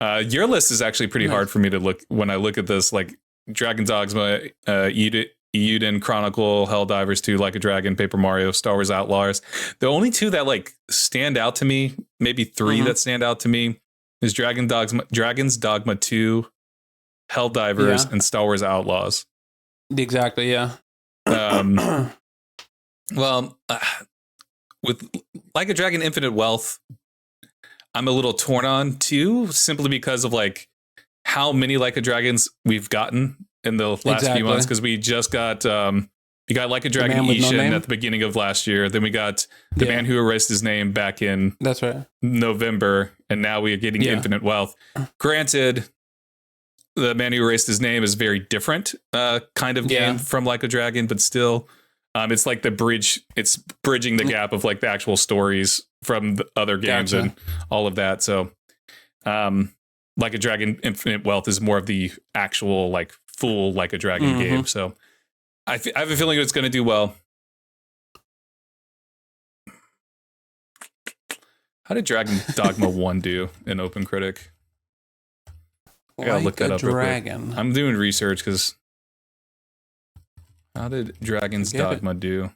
Your list is actually pretty hard for me to look when I look at this, like Dragon Dogma, Euden Chronicle, Helldivers 2, Like a Dragon, Paper Mario, Star Wars Outlaws. The only two that like stand out to me, maybe three that stand out to me, is Dragon's Dogma 2, Helldivers, and Star Wars Outlaws. Exactly, yeah. Well, with Like a Dragon Infinite Wealth, I'm a little torn on too, simply because of like how many Like a Dragons we've gotten in the last few months. Because we just got we got Like a Dragon Ishin at the beginning of last year. Then we got The Man Who Erased His Name back in November, and now we are getting Infinite Wealth. Granted, The Man Who Erased His Name is very different kind of game from Like a Dragon, but still. It's like the bridge. It's bridging the gap of like the actual stories from the other games and all of that. So, Like a Dragon Infinite Wealth is more of the actual like full Like a Dragon game. So, I have a feeling it's going to do well. How did Dragon Dogma 1 do in Open Critic? I gotta look that up real quick. I'm doing research because. How did Dragon's Dogma do?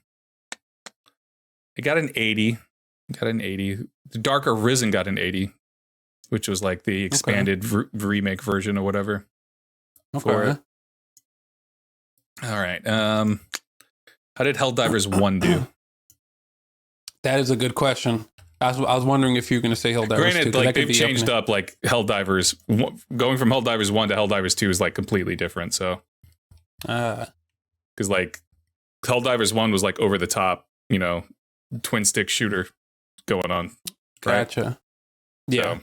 It got an 80. The Dark Arisen got an 80, which was like the expanded remake version or whatever. For it. All right. How did Helldivers 1 do? That is a good question. I was wondering if you were going to say Helldivers 2. Granted, like they've changed up like Helldivers. Going from Helldivers 1 to Helldivers 2 is like completely different. So. Because like Helldivers 1 was like over the top, you know, twin stick shooter going on. Right? Gotcha. Yeah.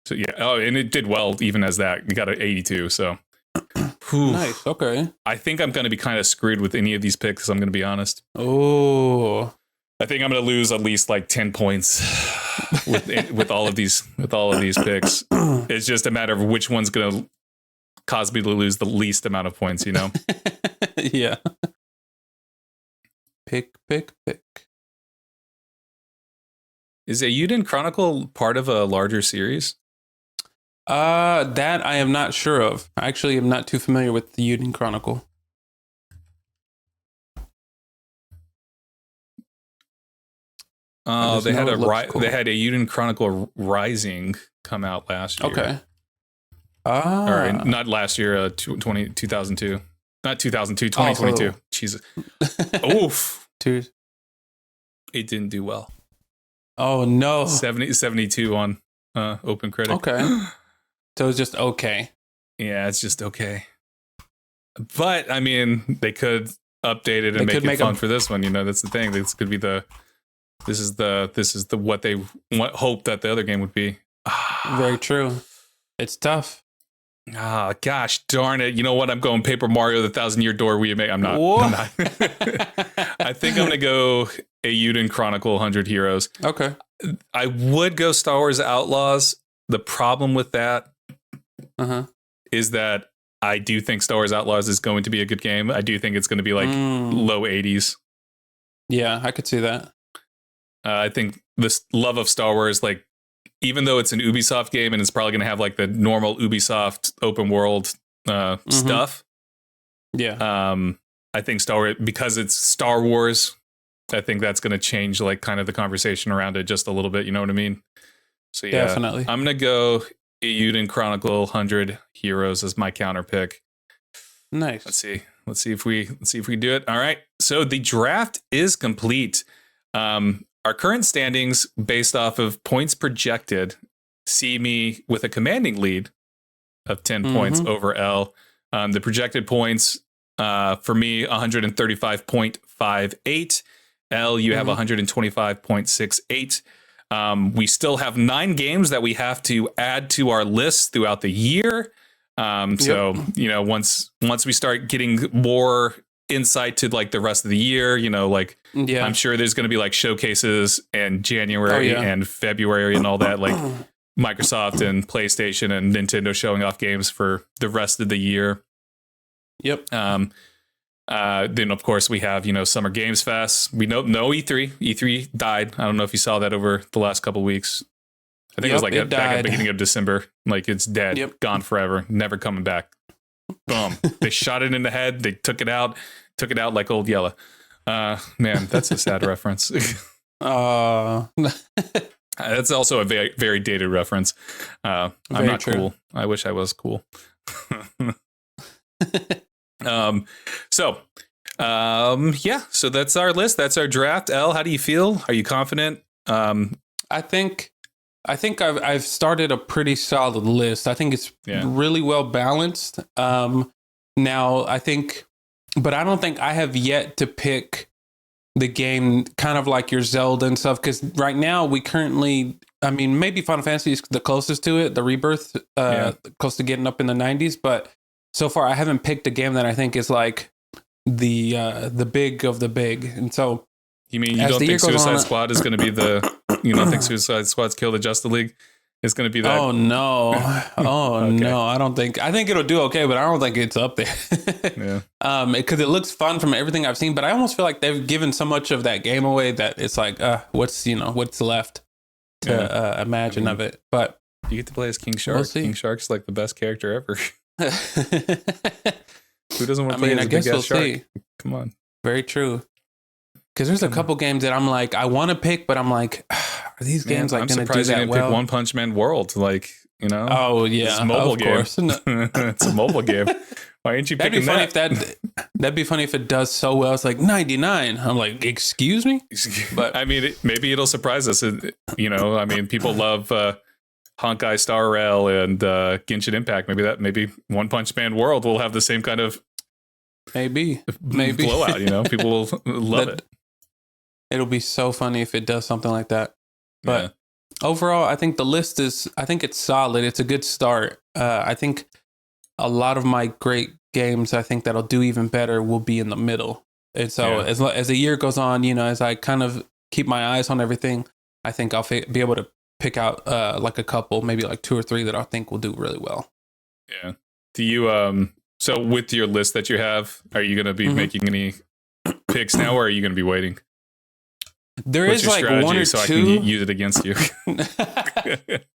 So yeah. Oh, and it did well even as that. You got an 82. So nice. Okay. I think I'm going to be kind of screwed with any of these picks. I'm going to be honest. Oh. I think I'm going to lose at least like 10 points with all of these picks. It's just a matter of which one's going to cause me to lose the least amount of points, you know? Yeah. Pick. Is Euden Chronicle part of a larger series? That I am not sure of. I actually am not too familiar with the Euden Chronicle. They had a Euden Chronicle Rising come out last year. Okay. Or not last year, 2002. Not 2002, 2022. Jesus. Oof. It didn't do well. Oh, no. 72 on Open Critic. Okay. So it's just okay. Yeah, it's just okay. But, I mean, they could update it and make it fun for this one. You know, that's the thing. This could be this is the what they hope that the other game would be. Very true. It's tough. Gosh darn it. You know what? I'm going Paper Mario, the 1,000-Year Door remake. I'm not. I think I'm going to go Euden Chronicle 100 Heroes. Okay. I would go Star Wars Outlaws. The problem with that is that I do think Star Wars Outlaws is going to be a good game. I do think it's going to be like low 80s. Yeah, I could see that. I think this love of Star Wars, like, even though it's an Ubisoft game and it's probably going to have like the normal Ubisoft open world stuff. Yeah. I think because it's Star Wars, I think that's going to change like kind of the conversation around it just a little bit. You know what I mean? So yeah, definitely. I'm going to go Euden Chronicle 100 Heroes as my counter pick. Nice. Let's see if we do it. All right. So the draft is complete. Our current standings, based off of points projected, see me with a commanding lead of 10 points over L. The projected points for me, 135.58. L, you have 125.68. We still have 9 games that we have to add to our list throughout the year. So, you know, once we start getting more insight to like the rest of the year. You know, like I'm sure there's going to be like showcases in January and February and all that, like Microsoft and PlayStation and Nintendo showing off games for the rest of the year. Yep. Then of course we have, you know, Summer Games Fest. We know no E3. E3 died. I don't know if you saw that over the last couple of weeks. I think it was like back at the beginning of December. Like it's dead, gone forever, never coming back. Boom. They shot it in the head. They took it out like Old Yella. Man, that's a sad reference. That's also a very, very dated reference. I'm not cool. I wish I was cool. So that's our list. That's our draft. Elle, how do you feel? Are you confident? I think I've started a pretty solid list. I think it's really well balanced. Now I think, but I don't think I have yet to pick the game kind of like your Zelda and stuff. Cause right now we currently, I mean, maybe Final Fantasy is the closest to it, the Rebirth, close to getting up in the 90s. But so far I haven't picked a game that I think is like the big of the big. And so you mean you don't think Suicide Squad is going to be you don't think Suicide Squad's Kill the Justice League is going to be that? Oh no. No, I think it'll do okay, but I don't think it's up there. Because it looks fun from everything I've seen, but I almost feel like they've given so much of that game away that it's like, what's left to imagine of it. But you get to play as King Shark. King Shark's like the best character ever. Who doesn't want to play as a big ass shark? See. Come on. Very true. Because there's a couple games that I'm like, I want to pick, but I'm like, are these games like going to do that well? I'm surprised you didn't pick One Punch Man World. Like, you know? Oh, yeah. It's a mobile game. It's a mobile game. Why ain't you picking that? That'd be funny if it does so well. It's like 99. I'm like, excuse me? But I mean, maybe it'll surprise us. You know, I mean, people love Honkai Star Rail and Genshin Impact. Maybe One Punch Man World will have the same kind of maybe blowout. You know, people will love it. It'll be so funny if it does something like that. But overall, I think the list it's solid. It's a good start. I think a lot of my great games, I think that'll do even better will be in the middle. And so as the year goes on, you know, as I kind of keep my eyes on everything, I think I'll be able to pick out like a couple, maybe like 2 or 3 that I think will do really well. Yeah. Do you, so with your list that you have, are you going to be making any picks now, or are you going to be waiting? What's is like one or so two. I can use it against you.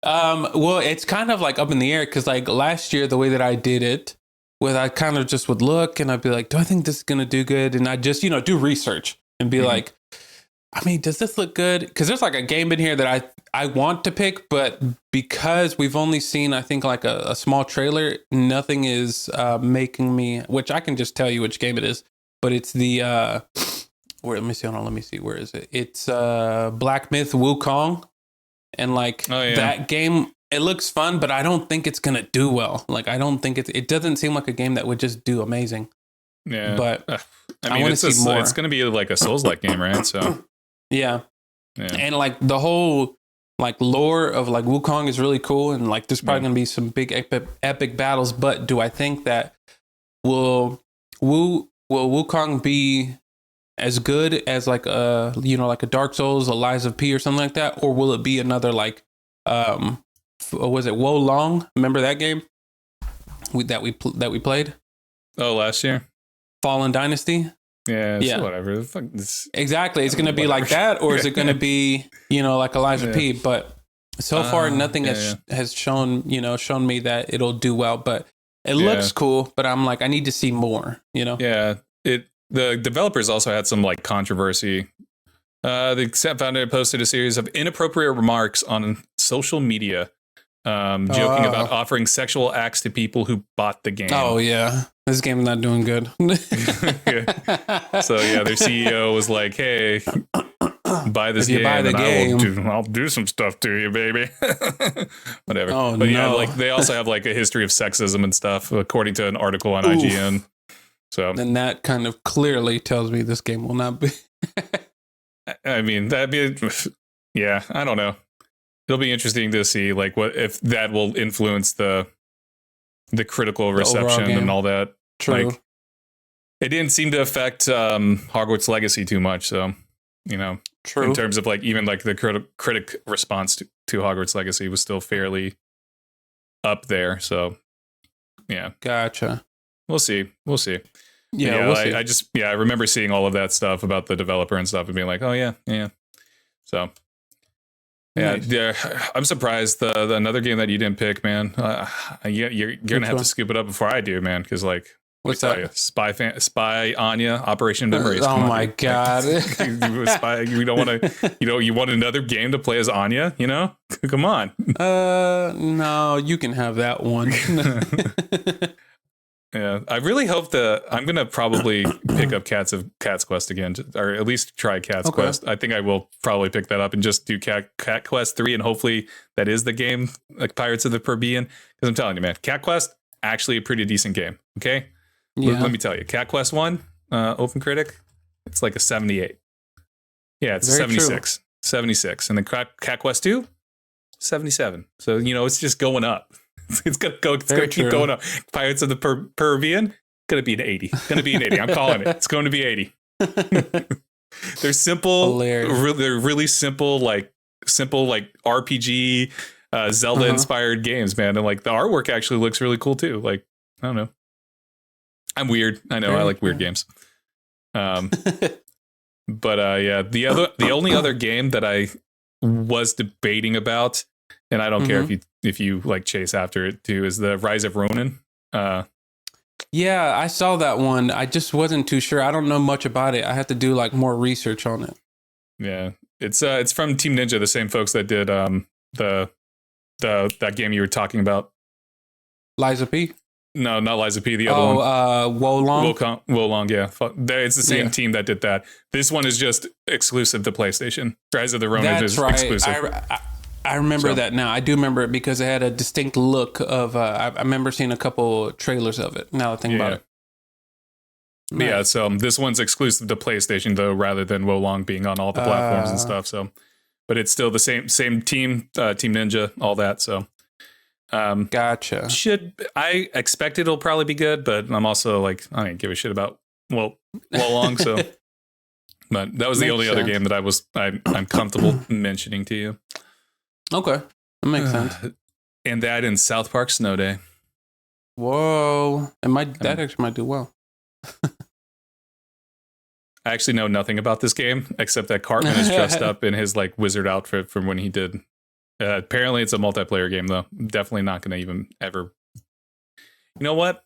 Well, it's kind of like up in the air because like last year, the way that I did it, I kind of just would look and I'd be like, do I think this is going to do good? And I just, you know, do research and be like, I mean, does this look good? Because there's like a game in here that I want to pick, but because we've only seen, I think, like a small trailer, nothing is making me, which I can just tell you which game it is, but it's the... let me see. Where is it? It's Black Myth Wukong. And like that game, it looks fun, but I don't think it's going to do well. Like, I don't think it doesn't seem like a game that would just do amazing. Yeah. But I mean, it's going to be like a Souls-like game, right? So yeah. And like the whole like lore of like Wukong is really cool. And like, there's probably going to be some big epic battles, but do I think that will Wukong be as good as like like a Dark Souls, a Lies of P or something like that, or will it be another like was it Wo Long? Remember that game that we played? Oh, last year, Fallen Dynasty. Yeah. Whatever. Exactly. It's going to be like that, or is it going to be like a Lies of P? But so far, nothing has shown me that it'll do well. But it looks cool. But I'm like, I need to see more. You know? Yeah. The developers also had some like controversy. The founder posted a series of inappropriate remarks on social media, joking about offering sexual acts to people who bought the game. Oh yeah, this game's not doing good. So yeah, their CEO was like, "Hey, buy this game, I'll do some stuff to you, baby." Whatever. Oh, but yeah, like they also have like a history of sexism and stuff, according to an article on IGN. So then that kind of clearly tells me this game will not be. I mean, that'd be, I don't know. It'll be interesting to see like what if that will influence the critical reception and all that. True. Like, it didn't seem to affect Hogwarts Legacy too much. So, True. in terms of like even like the critic response to Hogwarts Legacy was still fairly up there. So, yeah. Gotcha. We'll see. Yeah, we'll see. I remember seeing all of that stuff about the developer and stuff and being like, oh yeah. So yeah, Nice. yeah. I'm surprised the another game that you didn't pick, man. You're gonna have to scoop it up before I do, man. Because like, What's that? Spy Anya, Operation Memories. Oh my god! You don't want to. You want another game to play as Anya? Come on. No, you can have that one. Yeah, I really hope I'm gonna probably pick up Cat's Quest again, or at least try Cat's Quest. I think I will probably pick that up and just do Cat Quest 3, and hopefully that is the game like Pirates of the Caribbean. Because I'm telling you, man, Cat Quest actually a pretty decent game. Okay, let me tell you, Cat Quest 1, Open Critic, it's like a 78. Yeah, it's Very 76, true. 76, and then Cat Quest 2, 77. So it's just going up. It's gonna go. It's gonna keep going up. Pirates of the Caribbean, gonna be an 80. Gonna be an 80. I'm calling it. It's going to be 80. They're simple. They're really simple, like RPG, Zelda inspired games, man. And like the artwork actually looks really cool too. Like I don't know. I'm weird. I know. I like weird games. But yeah, the only other game that I was debating about, and I don't care if you like chase after it too, is the Rise of Ronin. Yeah, I saw that one. I just wasn't too sure. I don't know much about it. I had to do like more research on it. Yeah, it's from Team Ninja, the same folks that did that game you were talking about. Liza P? No, not Liza P. The other one. Wolong. Yeah, it's the same team that did that. This one is just exclusive to PlayStation. Rise of the Ronin is exclusive. I remember that now. I do remember it because it had a distinct look of. I remember seeing a couple trailers of it. Now that I think about it. Nice. Yeah, so this one's exclusive to PlayStation though, rather than Wolong being on all the platforms and stuff. So, but it's still the same team, Team Ninja, all that. So, gotcha. I expect it'll probably be good, but I'm also like I don't give a shit about Wolong. So, but that was the only other game that I'm comfortable mentioning to you. Okay, that makes sense. And that in South Park Snow Day. Whoa, that actually might do well. I actually know nothing about this game except that Cartman is dressed up in his like wizard outfit from when he did. Apparently, it's a multiplayer game though. Definitely not going to even ever. You know what?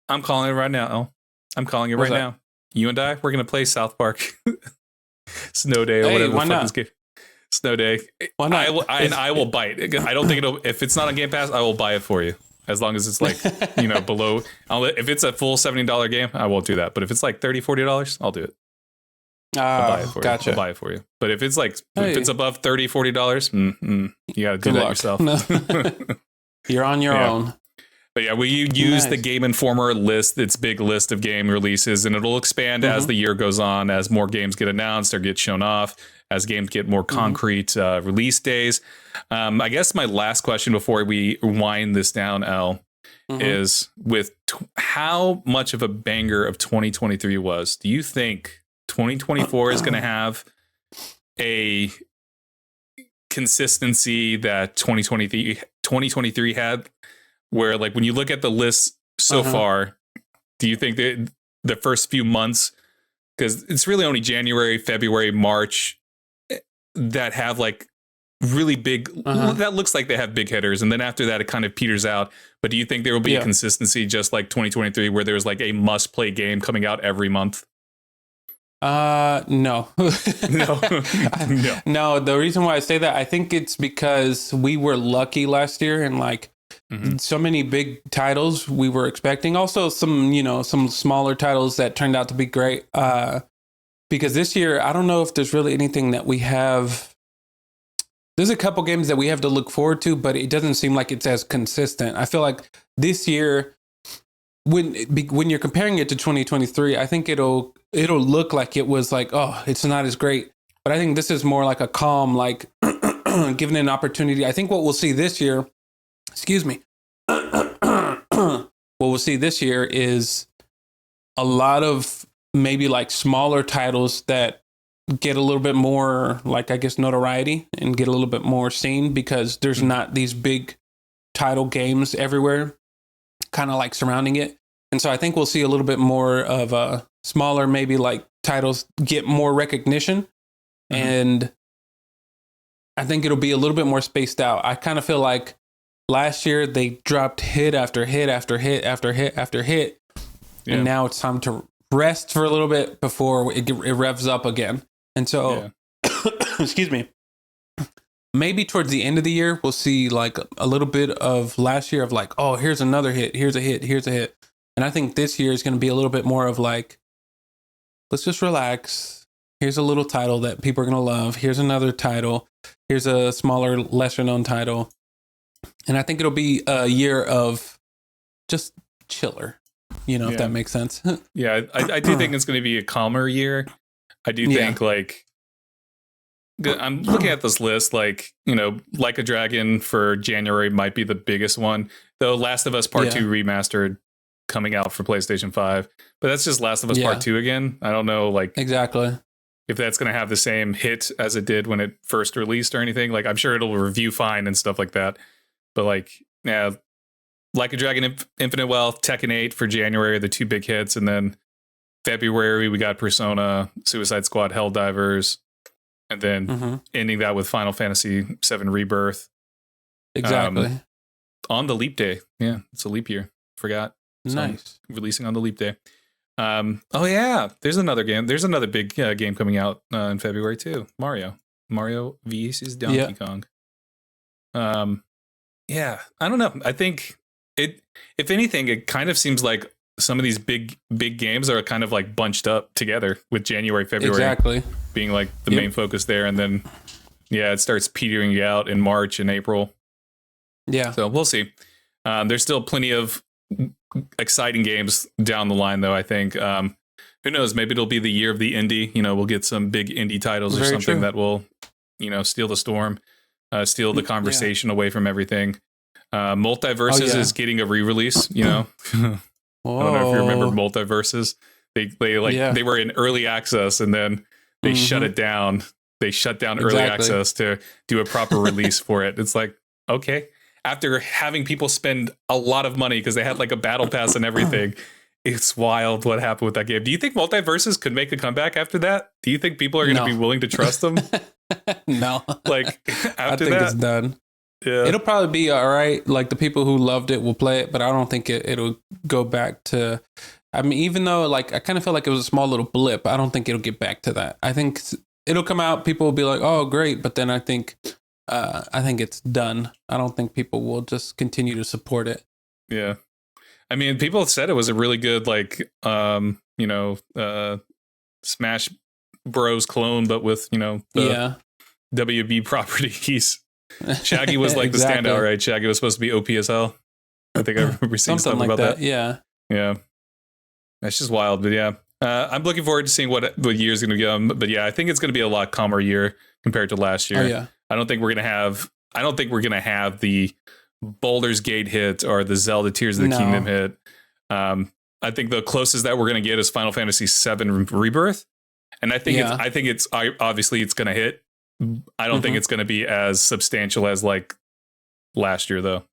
I'm calling it right now. Oh, I'm calling it right now. You and I, we're going to play South Park Snow Day or whatever the fuck this game. Snow Day. Why not? I will bite. I don't think if it's not on Game Pass, I will buy it for you. As long as it's like, below. If it's a full $70 game, I won't do that. But if it's like $30, $40, I'll do it. I'll buy it for you. I'll buy it for you. But if it's like, if it's above $30, $40, you got to do that yourself. You're on your own. But yeah, we use the Game Informer list, its big list of game releases, and it'll expand as the year goes on, as more games get announced or get shown off, as games get more concrete release days. I guess my last question before we wind this down, L, is with how much of a banger of 2023 was, do you think 2024 is going to have a consistency that 2023 had? Where like when you look at the list so far, do you think that the first few months, because it's really only January, February, March that have like really big, that looks like they have big hitters. And then after that, it kind of peters out. But do you think there will be a consistency just like 2023 where there's like a must play game coming out every month? No. No. No, the reason why I say that, I think it's because we were lucky last year and like, so many big titles we were expecting. Also some smaller titles that turned out to be great. Because this year, I don't know if there's really anything that we have. There's a couple games that we have to look forward to, but it doesn't seem like it's as consistent. I feel like this year, when you're comparing it to 2023, I think it'll look like it was like, oh, it's not as great. But I think this is more like a calm, like given an opportunity. I think what we'll see this year, what we'll see this year is a lot of maybe like smaller titles that get a little bit more, like, I guess, notoriety and get a little bit more seen because there's not these big title games everywhere kind of like surrounding it. And so I think we'll see a little bit more of smaller, maybe like titles get more recognition. And I think it'll be a little bit more spaced out. I kind of feel like last year they dropped hit after hit after hit after hit after hit. Yeah. And now it's time to rest for a little bit before it revs up again. And so, excuse me, maybe towards the end of the year, we'll see like a little bit of last year of like, oh, here's another hit. Here's a hit. Here's a hit. And I think this year is going to be a little bit more of like, let's just relax. Here's a little title that people are going to love. Here's another title. Here's a smaller, lesser known title. And I think it'll be a year of just chiller, if that makes sense. Yeah, I do think it's going to be a calmer year. I do think like, I'm looking at this list, like, Like a Dragon for January might be the biggest one. Though Last of Us Part 2 Remastered coming out for PlayStation 5. But that's just Last of Us Part 2 again. I don't know, like, exactly if that's going to have the same hit as it did when it first released or anything. Like, I'm sure it'll review fine and stuff like that. But like, yeah, Like a Dragon Infinite Wealth, Tekken 8 for January, the two big hits. And then February, we got Persona, Suicide Squad, Helldivers. And then ending that with Final Fantasy VII Rebirth. Exactly. On the leap day. Yeah, it's a leap year. Forgot. So nice. Releasing on the leap day. Oh yeah, there's another game. There's another big game coming out in February too. Mario vs. Donkey Kong. Yeah, I don't know. I think it. If anything, it kind of seems like some of these big games are kind of like bunched up together with January, February being like the main focus there, and then it starts petering out in March and April. Yeah, so we'll see. There's still plenty of exciting games down the line, though. I think who knows, maybe it'll be the year of the indie. We'll get some big indie titles or something that will steal the storm, steal the conversation away from everything. Multiverses is getting a re-release. I don't know if you remember Multiverses. They were in early access and then they shut it down. They shut down early access to do a proper release for it. It's like, okay, after having people spend a lot of money because they had like a battle pass and everything, it's wild what happened with that game. Do you think Multiverses could make a comeback after that? Do you think people are going to be willing to trust them? No. Like after I think it's done. Yeah. It'll probably be all right. Like the people who loved it will play it, but I don't think it'll go back to. I mean, even though like I kind of feel like it was a small little blip, I don't think it'll get back to that. I think it'll come out. People will be like, "Oh, great," but then I think it's done. I don't think people will just continue to support it. Yeah, I mean, people said it was a really good like Smash Bros clone, but with the WB properties. Shaggy was like the standout, right? Shaggy was supposed to be OP as hell. I think I remember seeing something like about that. Yeah. That's just wild, but yeah. I'm looking forward to seeing what year's going to go. But yeah, I think it's going to be a lot calmer year compared to last year. Oh, yeah. I don't think we're going to have the Baldur's Gate hit or the Zelda Tears of the Kingdom hit. I think the closest that we're going to get is Final Fantasy VII Rebirth. And I think it's obviously it's going to hit. I don't think it's going to be as substantial as like last year though.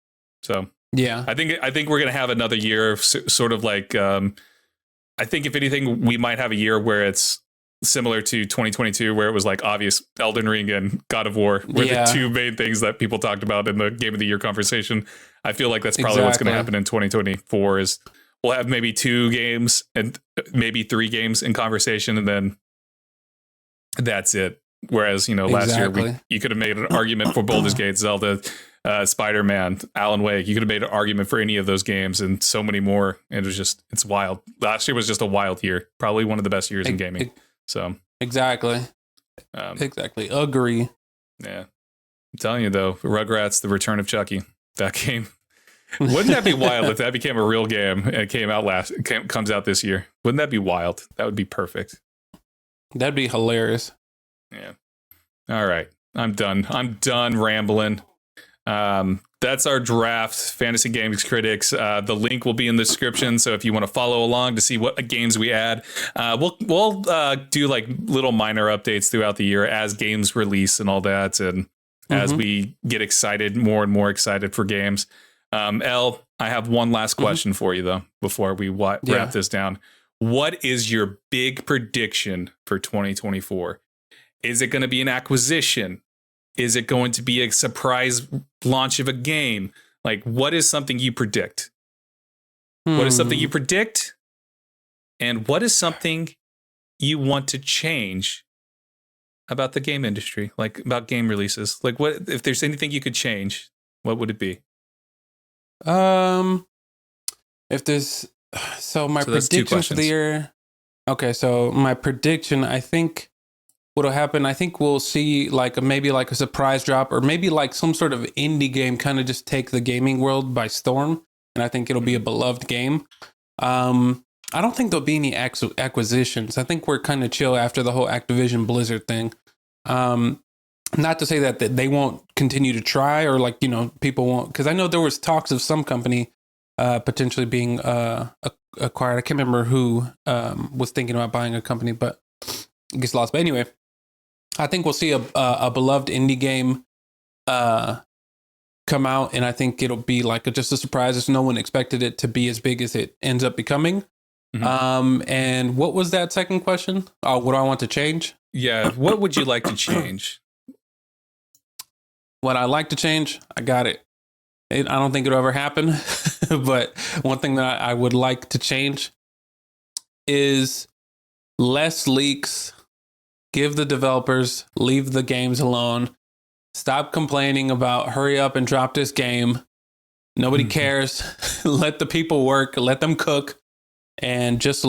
So yeah, I think we're going to have another year of sort of like, I think if anything, we might have a year where it's similar to 2022, where it was like obvious Elden Ring and God of War were the two main things that people talked about in the Game of the Year conversation. I feel like that's probably what's going to happen in 2024 is we'll have maybe 2 games and maybe 3 games in conversation. And then that's it. Whereas, last year you could have made an argument for Baldur's Gate, Zelda, Spider-Man, Alan Wake. You could have made an argument for any of those games and so many more. And it's wild. Last year was just a wild year. Probably one of the best years in gaming. So exactly. Agree. Yeah. I'm telling you though, Rugrats, The Return of Chucky, that game. Wouldn't that be wild if that became a real game and it comes out this year? Wouldn't that be wild? That would be perfect. That'd be hilarious. Yeah. All right. I'm done rambling. The that's our draft, Fantasy Games Critics. The link will be in the description, so if you want to follow along to see what games we add, we'll do like little minor updates throughout the year as games release and all that, and as we get excited, more and more excited for games. Elle, I have one last question for you though before we wrap this down. What is your big prediction for 2024? Is it going to be an acquisition? Is it going to be a surprise launch of a game? Like, what is something you predict? What is something you predict? And what is something you want to change about the game industry? Like, about game releases? Like, what if there's anything you could change, what would it be? If there's... So my prediction for the year... Okay, so my prediction, I think... What'll happen, I think we'll see like maybe like a surprise drop or maybe like some sort of indie game kind of just take the gaming world by storm. And I think it'll be a beloved game. I don't think there'll be any acquisitions. I think we're kind of chill after the whole Activision Blizzard thing. Not to say that they won't continue to try or like, you know, people won't. Because I know there was talks of some company potentially being acquired. I can't remember who was thinking about buying a company, but it gets lost. But anyway. I think we'll see a beloved indie game come out, and I think it'll be like just a surprise. As no one expected it to be as big as it ends up becoming. And what was that second question? Oh, what do I want to change? Yeah, what would you like to change? What I like to change, I got it. I don't think it'll ever happen, but one thing that I would like to change is less leaks. Give the developers, leave the games alone. Stop complaining about hurry up and drop this game. Nobody cares. Let the people work. Let them cook. And just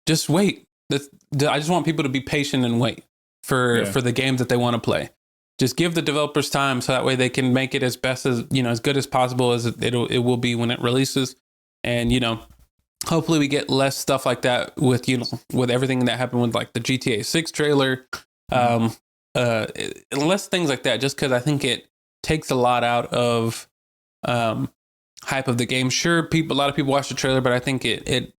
just wait. I just want people to be patient and wait for the games that they want to play. Just give the developers time so that way they can make it as best as, you know, as good as possible as it will be when it releases. And, you know, hopefully we get less stuff like that with, you know, with everything that happened with like the GTA 6 trailer, less things like that, just because I think it takes a lot out of hype of the game. Sure, a lot of people watch the trailer, but I think it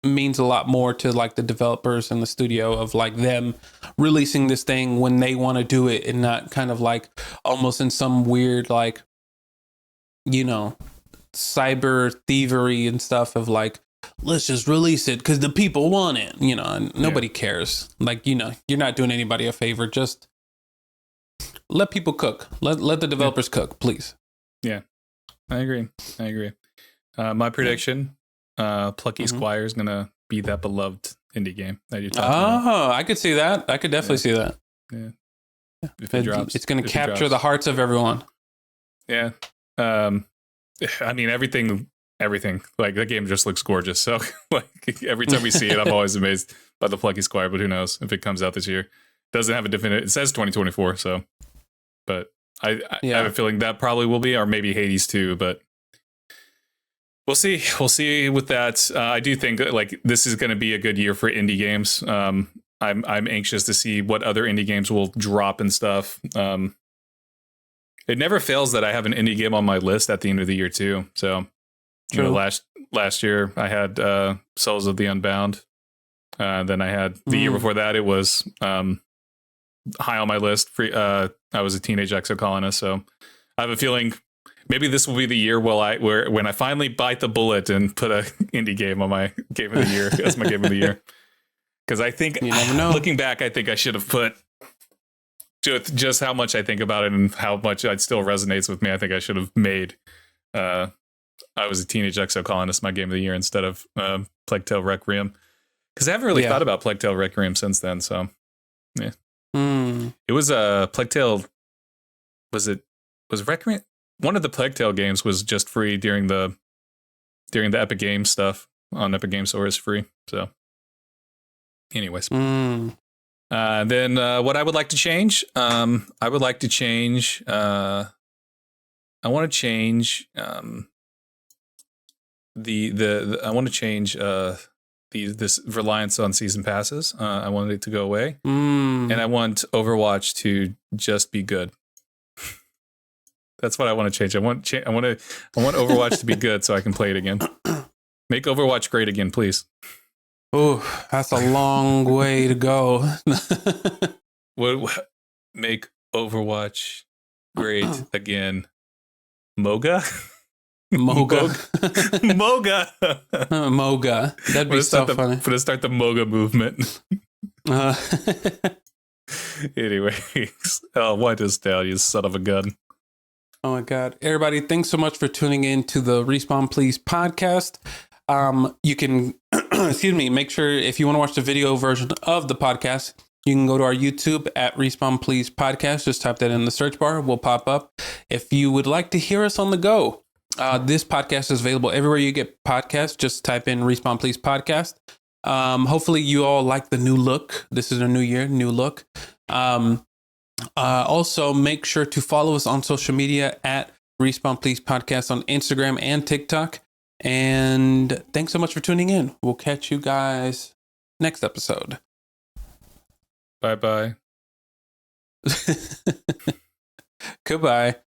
means a lot more to like the developers and the studio of like them releasing this thing when they want to do it and not kind of like almost in some weird like, you know, cyber thievery and stuff of like, let's just release it because the people want it, you know, and nobody cares. Like, you know, you're not doing anybody a favor. Just let people cook. Let the developers cook, please. Yeah, I agree. My prediction, Plucky Squire is going to be that beloved indie game that you're talking about. Oh, I could see that. I could definitely see that. Yeah. If it drops. It's going to capture the hearts of everyone. Yeah. I mean, everything like that game just looks gorgeous. So like every time we see it, I'm always amazed by the Plucky Squire, but who knows if it comes out this year. Doesn't have a definite, it says 2024. So, but I have a feeling that probably will be, or maybe Hades too, but we'll see with that. I do think that like this is going to be a good year for indie games. I'm anxious to see what other indie games will drop and stuff. It never fails that I have an indie game on my list at the end of the year too. So, you know, last year I had Souls of the Unbound. Then I had the year before that it was high on my list. I was a teenage exocolonist, so I have a feeling maybe this will be the year when I finally bite the bullet and put a indie game on my game of the year as my game of the year. Because I think, you never know. Looking back, I think I should have put just how much I think about it and how much it still resonates with me. I think I should have made I was a teenage exocolonist my game of the year instead of Plague Tale Requiem. Because I haven't really thought about Plague Tale Requiem since then. So, yeah. It was Plague Tale. Was Requiem? One of the Plague Tale games was just free during the Epic Games stuff on Epic Games Store is free. So, anyways. Then what I would like to change, I would like to change. I want to change I want to change this reliance on season passes. I want it to go away, and I want Overwatch to just be good. That's what I want to change. I want Overwatch to be good so I can play it again. Make Overwatch great again, please. Oh, that's a long way to go. What make Overwatch great again? Moga? Moga. Moga. That'd be so funny. For to start the Moga movement. Anyways, why does tell you son of a gun? Oh my God. Everybody, thanks so much for tuning in to the Respawn Please podcast. You can, excuse me, make sure if you want to watch the video version of the podcast, you can go to our YouTube at Respawn Please podcast. Just type that in the search bar. We'll pop up. If you would like to hear us on the go, this podcast is available everywhere you get podcasts. Just type in Respawn Please podcast. Hopefully you all like the new look. This is a new year, new look. Also make sure to follow us on social media at Respawn Please podcast on Instagram and TikTok. And thanks so much for tuning in. We'll catch you guys next episode. Bye-bye. Goodbye.